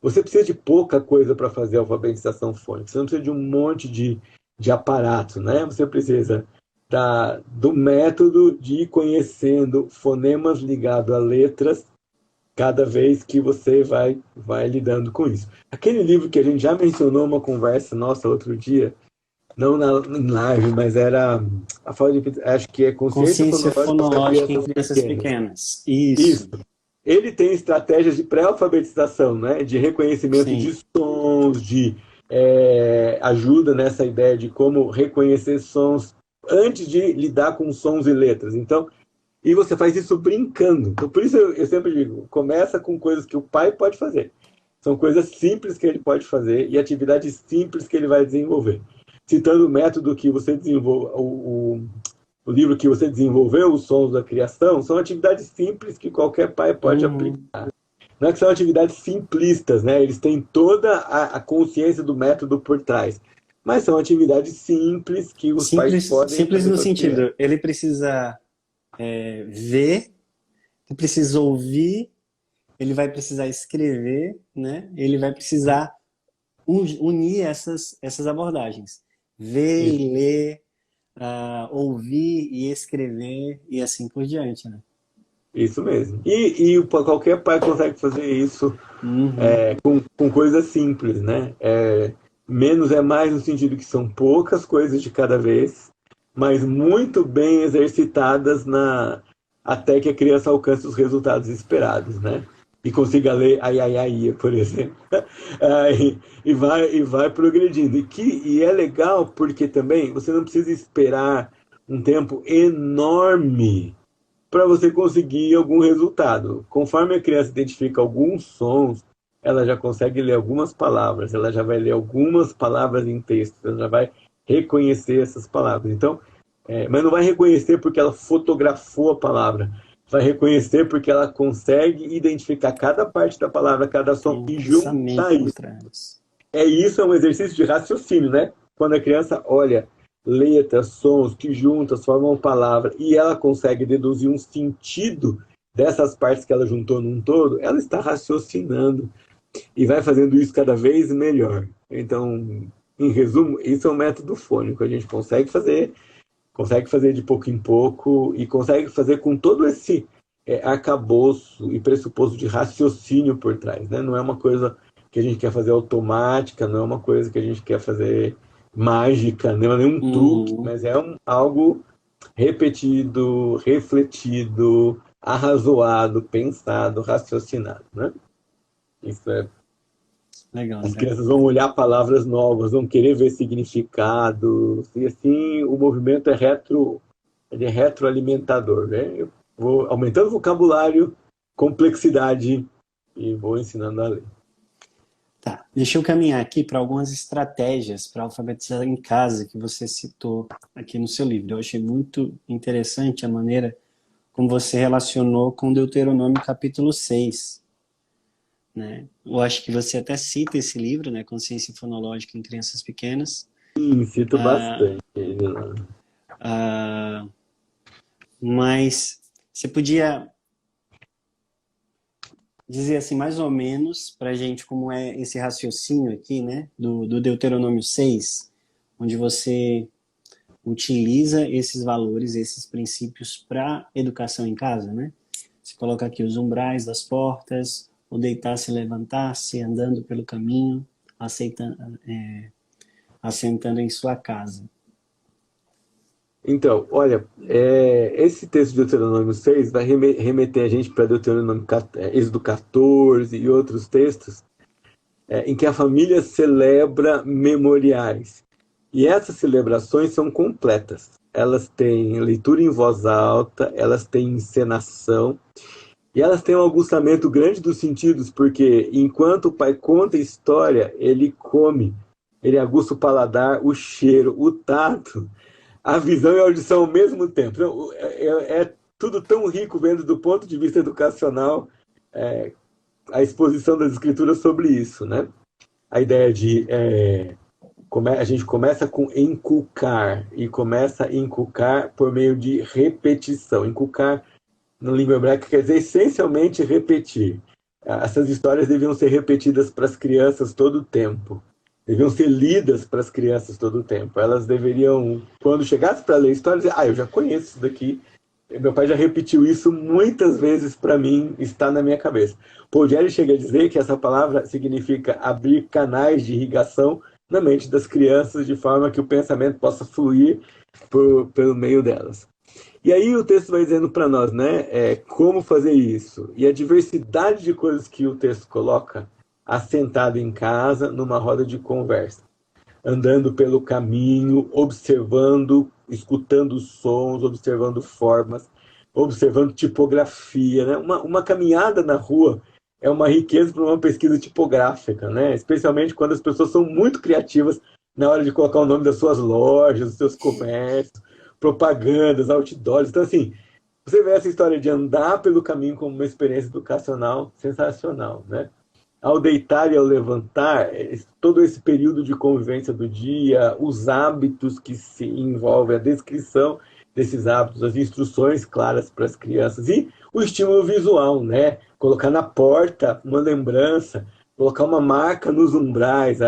Você precisa de pouca coisa para fazer a alfabetização fônica. Você não precisa de um monte de aparato, né? Você precisa do método de ir conhecendo fonemas ligados a letras cada vez que você vai lidando com isso. Aquele livro que a gente já mencionou uma conversa nossa outro dia, não em live, mas era acho que é Consciência Fonológica em Crianças Pequenas. Isso. Ele tem estratégias de pré-alfabetização, né? De reconhecimento de sons, de ajuda nessa ideia de como reconhecer sons antes de lidar com sons e letras. Então, e você faz isso brincando. Então, por isso eu sempre digo, começa com coisas que o pai pode fazer. São coisas simples que ele pode fazer e atividades simples que ele vai desenvolver. Citando o método que você desenvolveu, o livro que você desenvolveu, Os Sons da Criação, são atividades simples que qualquer pai pode aplicar. Não é que são atividades simplistas, né? Eles têm toda a consciência do método por trás. Mas são atividades simples que os pais podem... Simples no sentido, ele precisa ver, ele precisa ouvir, ele vai precisar escrever, né? Ele vai precisar unir essas abordagens. Ver e ler, ouvir e escrever e assim por diante, né? Isso mesmo. E qualquer pai consegue fazer isso com coisas simples, né? Menos é mais no sentido que são poucas coisas de cada vez, mas muito bem exercitadas até que a criança alcance os resultados esperados, né? E consiga ler ai, ai, ai, por exemplo. e vai progredindo. E é legal porque também você não precisa esperar um tempo enorme para você conseguir algum resultado. Conforme a criança identifica alguns sons, ela já consegue ler algumas palavras, ela já vai ler algumas palavras em texto, ela já vai reconhecer essas palavras. Então, mas não vai reconhecer porque ela fotografou a palavra, vai reconhecer porque ela consegue identificar cada parte da palavra, cada som Tem um e pensamento juntar por isso. trás. Isso é um exercício de raciocínio, né? Quando a criança olha letras, sons que juntas formam uma palavra e ela consegue deduzir um sentido dessas partes que ela juntou num todo, ela está raciocinando e vai fazendo isso cada vez melhor. Então, em resumo, isso é um método fônico. A gente consegue fazer de pouco em pouco e consegue fazer com todo esse arcabouço e pressuposto de raciocínio por trás, né? Não é uma coisa que a gente quer fazer automática, não é uma coisa que a gente quer fazer mágica, não é nenhum truque, mas é algo repetido, refletido, arrazoado, pensado, raciocinado, né? Isso é. Legal, As André. crianças vão olhar palavras novas, vão querer ver significados, e assim o movimento ele é retroalimentador, né? Eu vou aumentando o vocabulário, complexidade e vou ensinando a ler. Tá, deixa eu caminhar aqui para algumas estratégias para alfabetizar em casa que você citou aqui no seu livro. Eu achei muito interessante a maneira como você relacionou com Deuteronômio capítulo 6. Né? Eu acho que você até cita esse livro, né? Consciência Fonológica em Crianças Pequenas. Sim, cito bastante. Mas você podia dizer assim, mais ou menos, para a gente como é esse raciocínio aqui, né? Do Deuteronômio 6, onde você utiliza esses valores, esses princípios para educação em casa, né? Você coloca aqui os umbrais das portas, o deitar-se e levantar-se, andando pelo caminho, assentando em sua casa. Então, olha, esse texto de Deuteronômio 6 vai remeter a gente para Deuteronômio Êxodo 14 e outros textos em que a família celebra memoriais. E essas celebrações são completas. Elas têm leitura em voz alta, elas têm encenação, e elas têm um aguçamento grande dos sentidos, porque enquanto o pai conta a história, ele come, ele aguça o paladar, o cheiro, o tato, a visão e a audição ao mesmo tempo. Então, é tudo tão rico vendo do ponto de vista educacional a exposição das escrituras sobre isso, né? A ideia de a gente começa com inculcar e começa a inculcar por meio de repetição. Inculcar na língua hebraica quer dizer essencialmente repetir. Essas histórias deviam ser repetidas para as crianças todo o tempo. Deviam ser lidas para as crianças todo o tempo. Elas deveriam, quando chegasse para ler histórias, dizer, eu já conheço isso daqui. Meu pai já repetiu isso muitas vezes para mim, está na minha cabeça. Paul Gerry chega a dizer que essa palavra significa abrir canais de irrigação na mente das crianças, de forma que o pensamento possa fluir pelo meio delas. E aí o texto vai dizendo para nós, né, como fazer isso. E a diversidade de coisas que o texto coloca, assentado em casa, numa roda de conversa, andando pelo caminho, observando, escutando sons, observando formas, observando tipografia, né? Uma caminhada na rua é uma riqueza para uma pesquisa tipográfica, né? Especialmente quando as pessoas são muito criativas na hora de colocar o nome das suas lojas, dos seus comércios, propagandas, outdoors. Então, assim, você vê essa história de andar pelo caminho como uma experiência educacional sensacional, né? Ao deitar e ao levantar, todo esse período de convivência do dia, os hábitos que se envolvem, a descrição desses hábitos, as instruções claras para as crianças e o estímulo visual, né? Colocar na porta uma lembrança, colocar uma marca nos umbrais.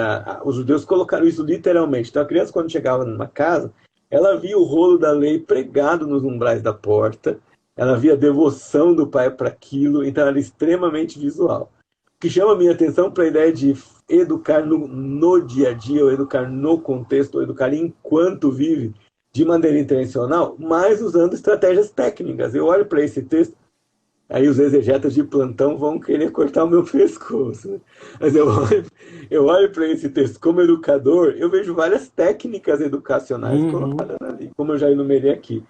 Os judeus colocaram isso literalmente. Então a criança, quando chegava numa casa, ela via o rolo da lei pregado nos umbrais da porta, ela via a devoção do pai para aquilo, então era extremamente visual. O que chama a minha atenção para a ideia de educar no dia a dia, ou educar no contexto, ou educar enquanto vive, de maneira intencional, mas usando estratégias técnicas. Eu olho para esse texto, aí os exegetas de plantão vão querer cortar o meu pescoço. Né? Mas eu olho para esse texto como educador, eu vejo várias técnicas educacionais colocadas ali, como eu já enumerei aqui.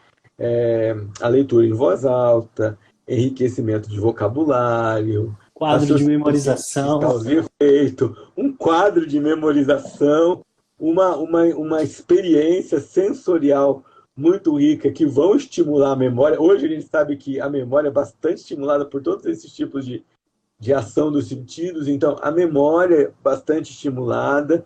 a leitura em voz alta, enriquecimento de vocabulário, Quadro de raciocínio memorização. cristal feito, um quadro de memorização, uma experiência sensorial muito rica que vão estimular a memória. Hoje a gente sabe que a memória é bastante estimulada por todos esses tipos de ação dos sentidos, então a memória é bastante estimulada,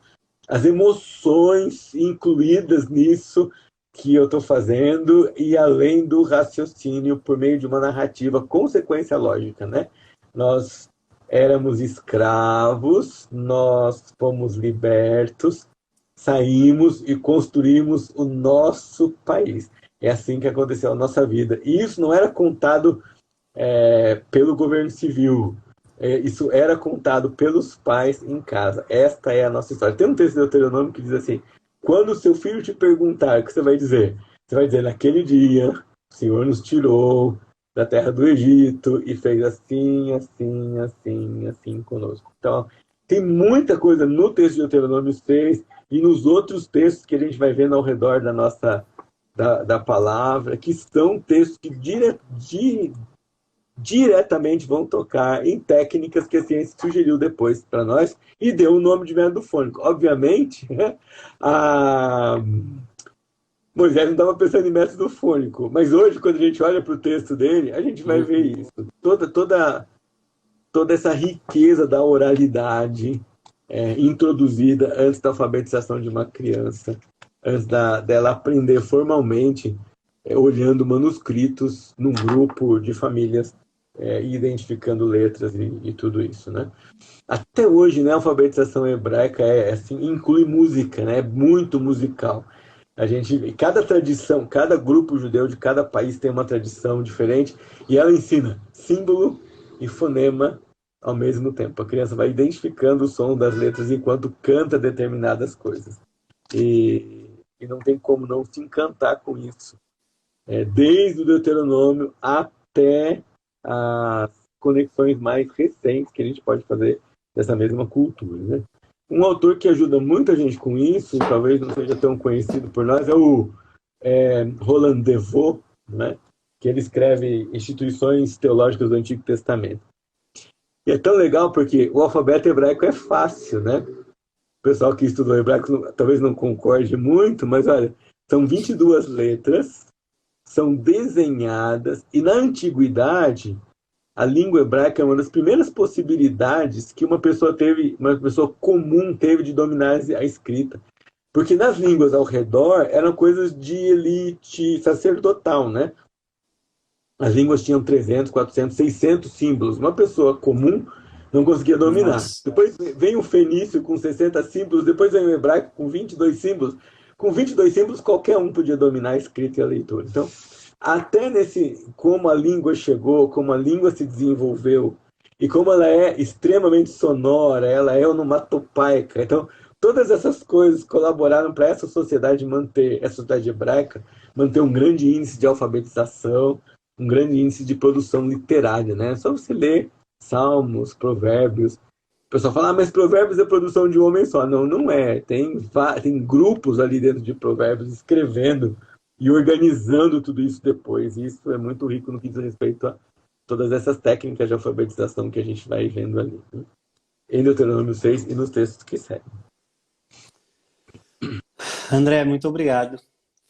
as emoções incluídas nisso que eu estou fazendo, e além do raciocínio por meio de uma narrativa, consequência lógica, né? Nós éramos escravos, nós fomos libertos, saímos e construímos o nosso país. É assim que aconteceu a nossa vida. E isso não era contado pelo governo civil, isso era contado pelos pais em casa. Esta é a nossa história. Tem um texto de Deuteronômio que diz assim: quando o seu filho te perguntar, o que você vai dizer? Você vai dizer, naquele dia, o Senhor nos tirou da terra do Egito e fez assim, assim, assim, assim conosco. Então, tem muita coisa no texto de Deuteronômio 6 e nos outros textos que a gente vai vendo ao redor da nossa da palavra, que são textos que diretamente vão tocar em técnicas que a ciência sugeriu depois para nós e deu o nome de método fônico. Obviamente, a Moisés não estava pensando em método fônico, mas hoje, quando a gente olha para o texto dele, a gente vai ver isso. Toda essa riqueza da oralidade introduzida antes da alfabetização de uma criança, antes dela aprender formalmente, olhando manuscritos num grupo de famílias, identificando letras e tudo isso, né? Até hoje, né, a alfabetização hebraica assim, inclui música, né? É muito musical. Cada tradição, cada grupo judeu de cada país tem uma tradição diferente e ela ensina símbolo e fonema ao mesmo tempo. A criança vai identificando o som das letras enquanto canta determinadas coisas. E não tem como não se encantar com isso. Desde o Deuteronômio até as conexões mais recentes que a gente pode fazer dessa mesma cultura, né? Um autor que ajuda muita gente com isso, talvez não seja tão conhecido por nós, é o Roland Devaux, né? Que ele escreve Instituições Teológicas do Antigo Testamento. E é tão legal porque o alfabeto hebraico é fácil, né? O pessoal que estudou hebraico talvez não concorde muito, mas olha, são 22 letras, são desenhadas, e na antiguidade a língua hebraica é uma das primeiras possibilidades que uma pessoa comum teve de dominar a escrita. Porque nas línguas ao redor eram coisas de elite sacerdotal, né? As línguas tinham 300, 400, 600 símbolos. Uma pessoa comum não conseguia dominar. Nossa. Depois vem o fenício com 60 símbolos, depois vem o hebraico com 22 símbolos. Com 22 símbolos, qualquer um podia dominar a escrita e a leitura. Então, até como a língua chegou, como a língua se desenvolveu, e como ela é extremamente sonora, ela é onomatopaica. Então, todas essas coisas colaboraram para essa sociedade hebraica, manter um grande índice de alfabetização, um grande índice de produção literária, né? Só você ler Salmos, Provérbios. O pessoal fala, mas Provérbios é produção de um homem só. Não, não é. Tem grupos ali dentro de Provérbios escrevendo e organizando tudo isso depois. E isso é muito rico no que diz respeito a todas essas técnicas de alfabetização que a gente vai vendo ali, né? Em Deuteronômio 6 e nos textos que seguem. André, muito obrigado.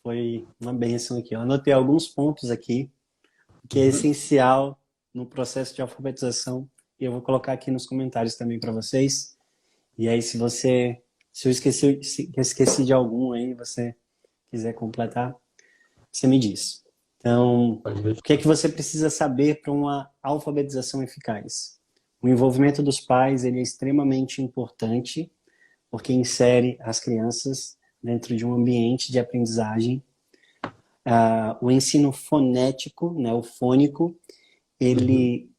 Foi uma bênção aqui. Eu anotei alguns pontos aqui que é essencial no processo de alfabetização e eu vou colocar aqui nos comentários também para vocês. E aí, se eu esqueci de algum aí, você quiser completar, você me diz. Então, o que é que você precisa saber para uma alfabetização eficaz? O envolvimento dos pais ele é extremamente importante porque insere as crianças dentro de um ambiente de aprendizagem. O ensino fonético, né, o fônico, ele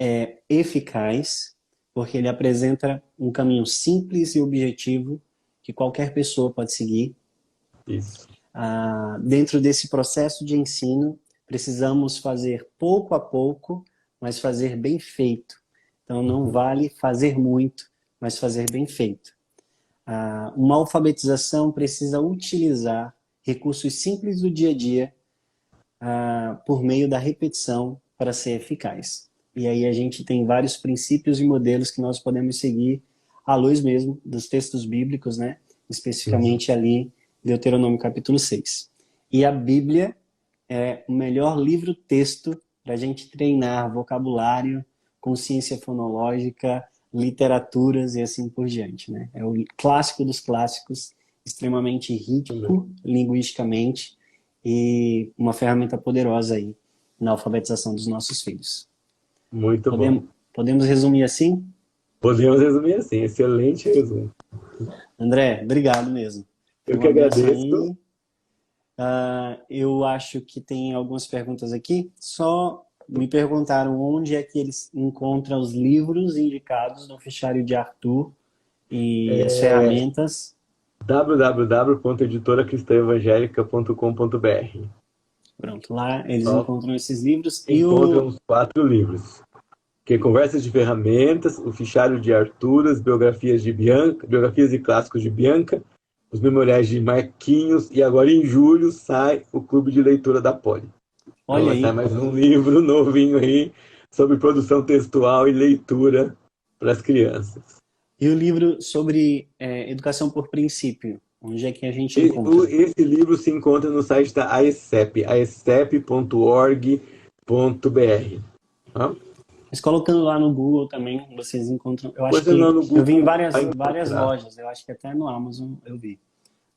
é eficaz porque ele apresenta um caminho simples e objetivo que qualquer pessoa pode seguir. Isso. Dentro desse processo de ensino, precisamos fazer pouco a pouco, mas fazer bem feito. Então, não vale fazer muito, mas fazer bem feito. Uma alfabetização precisa utilizar recursos simples do dia a dia por meio da repetição para ser eficaz. E aí a gente tem vários princípios e modelos que nós podemos seguir à luz mesmo dos textos bíblicos, né? Especificamente ali, Deuteronômio capítulo 6. E a Bíblia é o melhor livro-texto para a gente treinar vocabulário, consciência fonológica, literaturas e assim por diante, né? É o clássico dos clássicos, extremamente rico linguisticamente e uma ferramenta poderosa aí na alfabetização dos nossos filhos. Muito bom. Podemos resumir assim? Podemos resumir assim, excelente resumo. André, obrigado mesmo. Eu que agradeço. Eu acho que tem algumas perguntas aqui. Só me perguntaram onde é que eles encontram os livros indicados no fichário de Arthur e as ferramentas. www.editoracristãevangélica.com.br. Pronto, lá eles encontram esses livros. Encontram os 4 livros. Que é Conversas de Ferramentas, o fichário de Arthur, as biografias de Bianca, biografias e clássicos de Bianca, os memoriais de Marquinhos, e agora em julho sai o Clube de Leitura da Poli. Olha então, aí. sai mais um livro novinho aí sobre produção textual e leitura para as crianças. E o livro sobre educação por princípio, onde é que a gente encontra? Esse livro se encontra no site da AECEP, aecep.org.br. Mas colocando lá no Google também, vocês encontram. Eu acho que eu vi em várias lojas, eu acho que até no Amazon eu vi.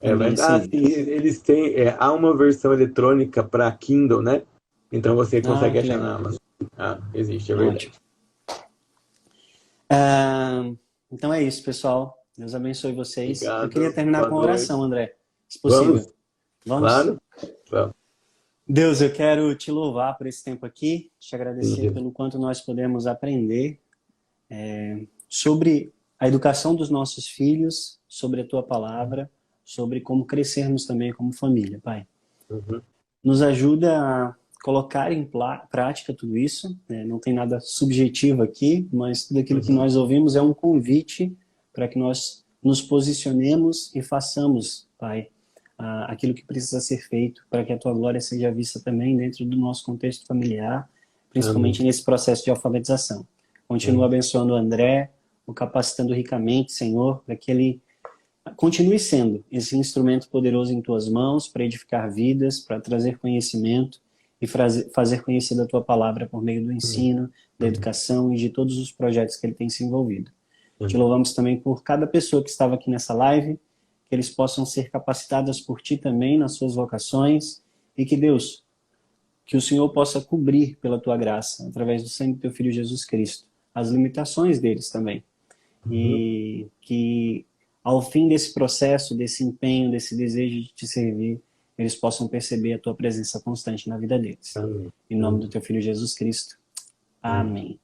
Eles têm. Há uma versão eletrônica para Kindle, né? Então você consegue achar na Amazon. Existe, é verdade. Então é isso, pessoal. Deus abençoe vocês. Obrigado. Eu queria terminar com uma oração, André. Se possível. Vamos? Claro. Vamos. Deus, eu quero te louvar por esse tempo aqui, te agradecer pelo quanto nós podemos aprender sobre a educação dos nossos filhos, sobre a tua palavra, sobre como crescermos também como família, Pai. Nos ajuda a colocar em prática tudo isso, né? Não tem nada subjetivo aqui, mas tudo aquilo que nós ouvimos é um convite para que nós nos posicionemos e façamos, Pai, aquilo que precisa ser feito para que a tua glória seja vista também dentro do nosso contexto familiar, principalmente nesse processo de alfabetização. Continua abençoando o André, o capacitando ricamente, Senhor, para que ele continue sendo esse instrumento poderoso em tuas mãos para edificar vidas, para trazer conhecimento e fazer conhecida a tua palavra por meio do ensino, da educação e de todos os projetos que ele tem se envolvido. Te louvamos também por cada pessoa que estava aqui nessa live, que eles possam ser capacitadas por Ti também nas suas vocações e que Deus, que o Senhor possa cobrir pela Tua graça, através do sangue do Teu Filho Jesus Cristo, as limitações deles também. E que ao fim desse processo, desse empenho, desse desejo de Te servir, eles possam perceber a Tua presença constante na vida deles. Em nome do Teu Filho Jesus Cristo. Amém.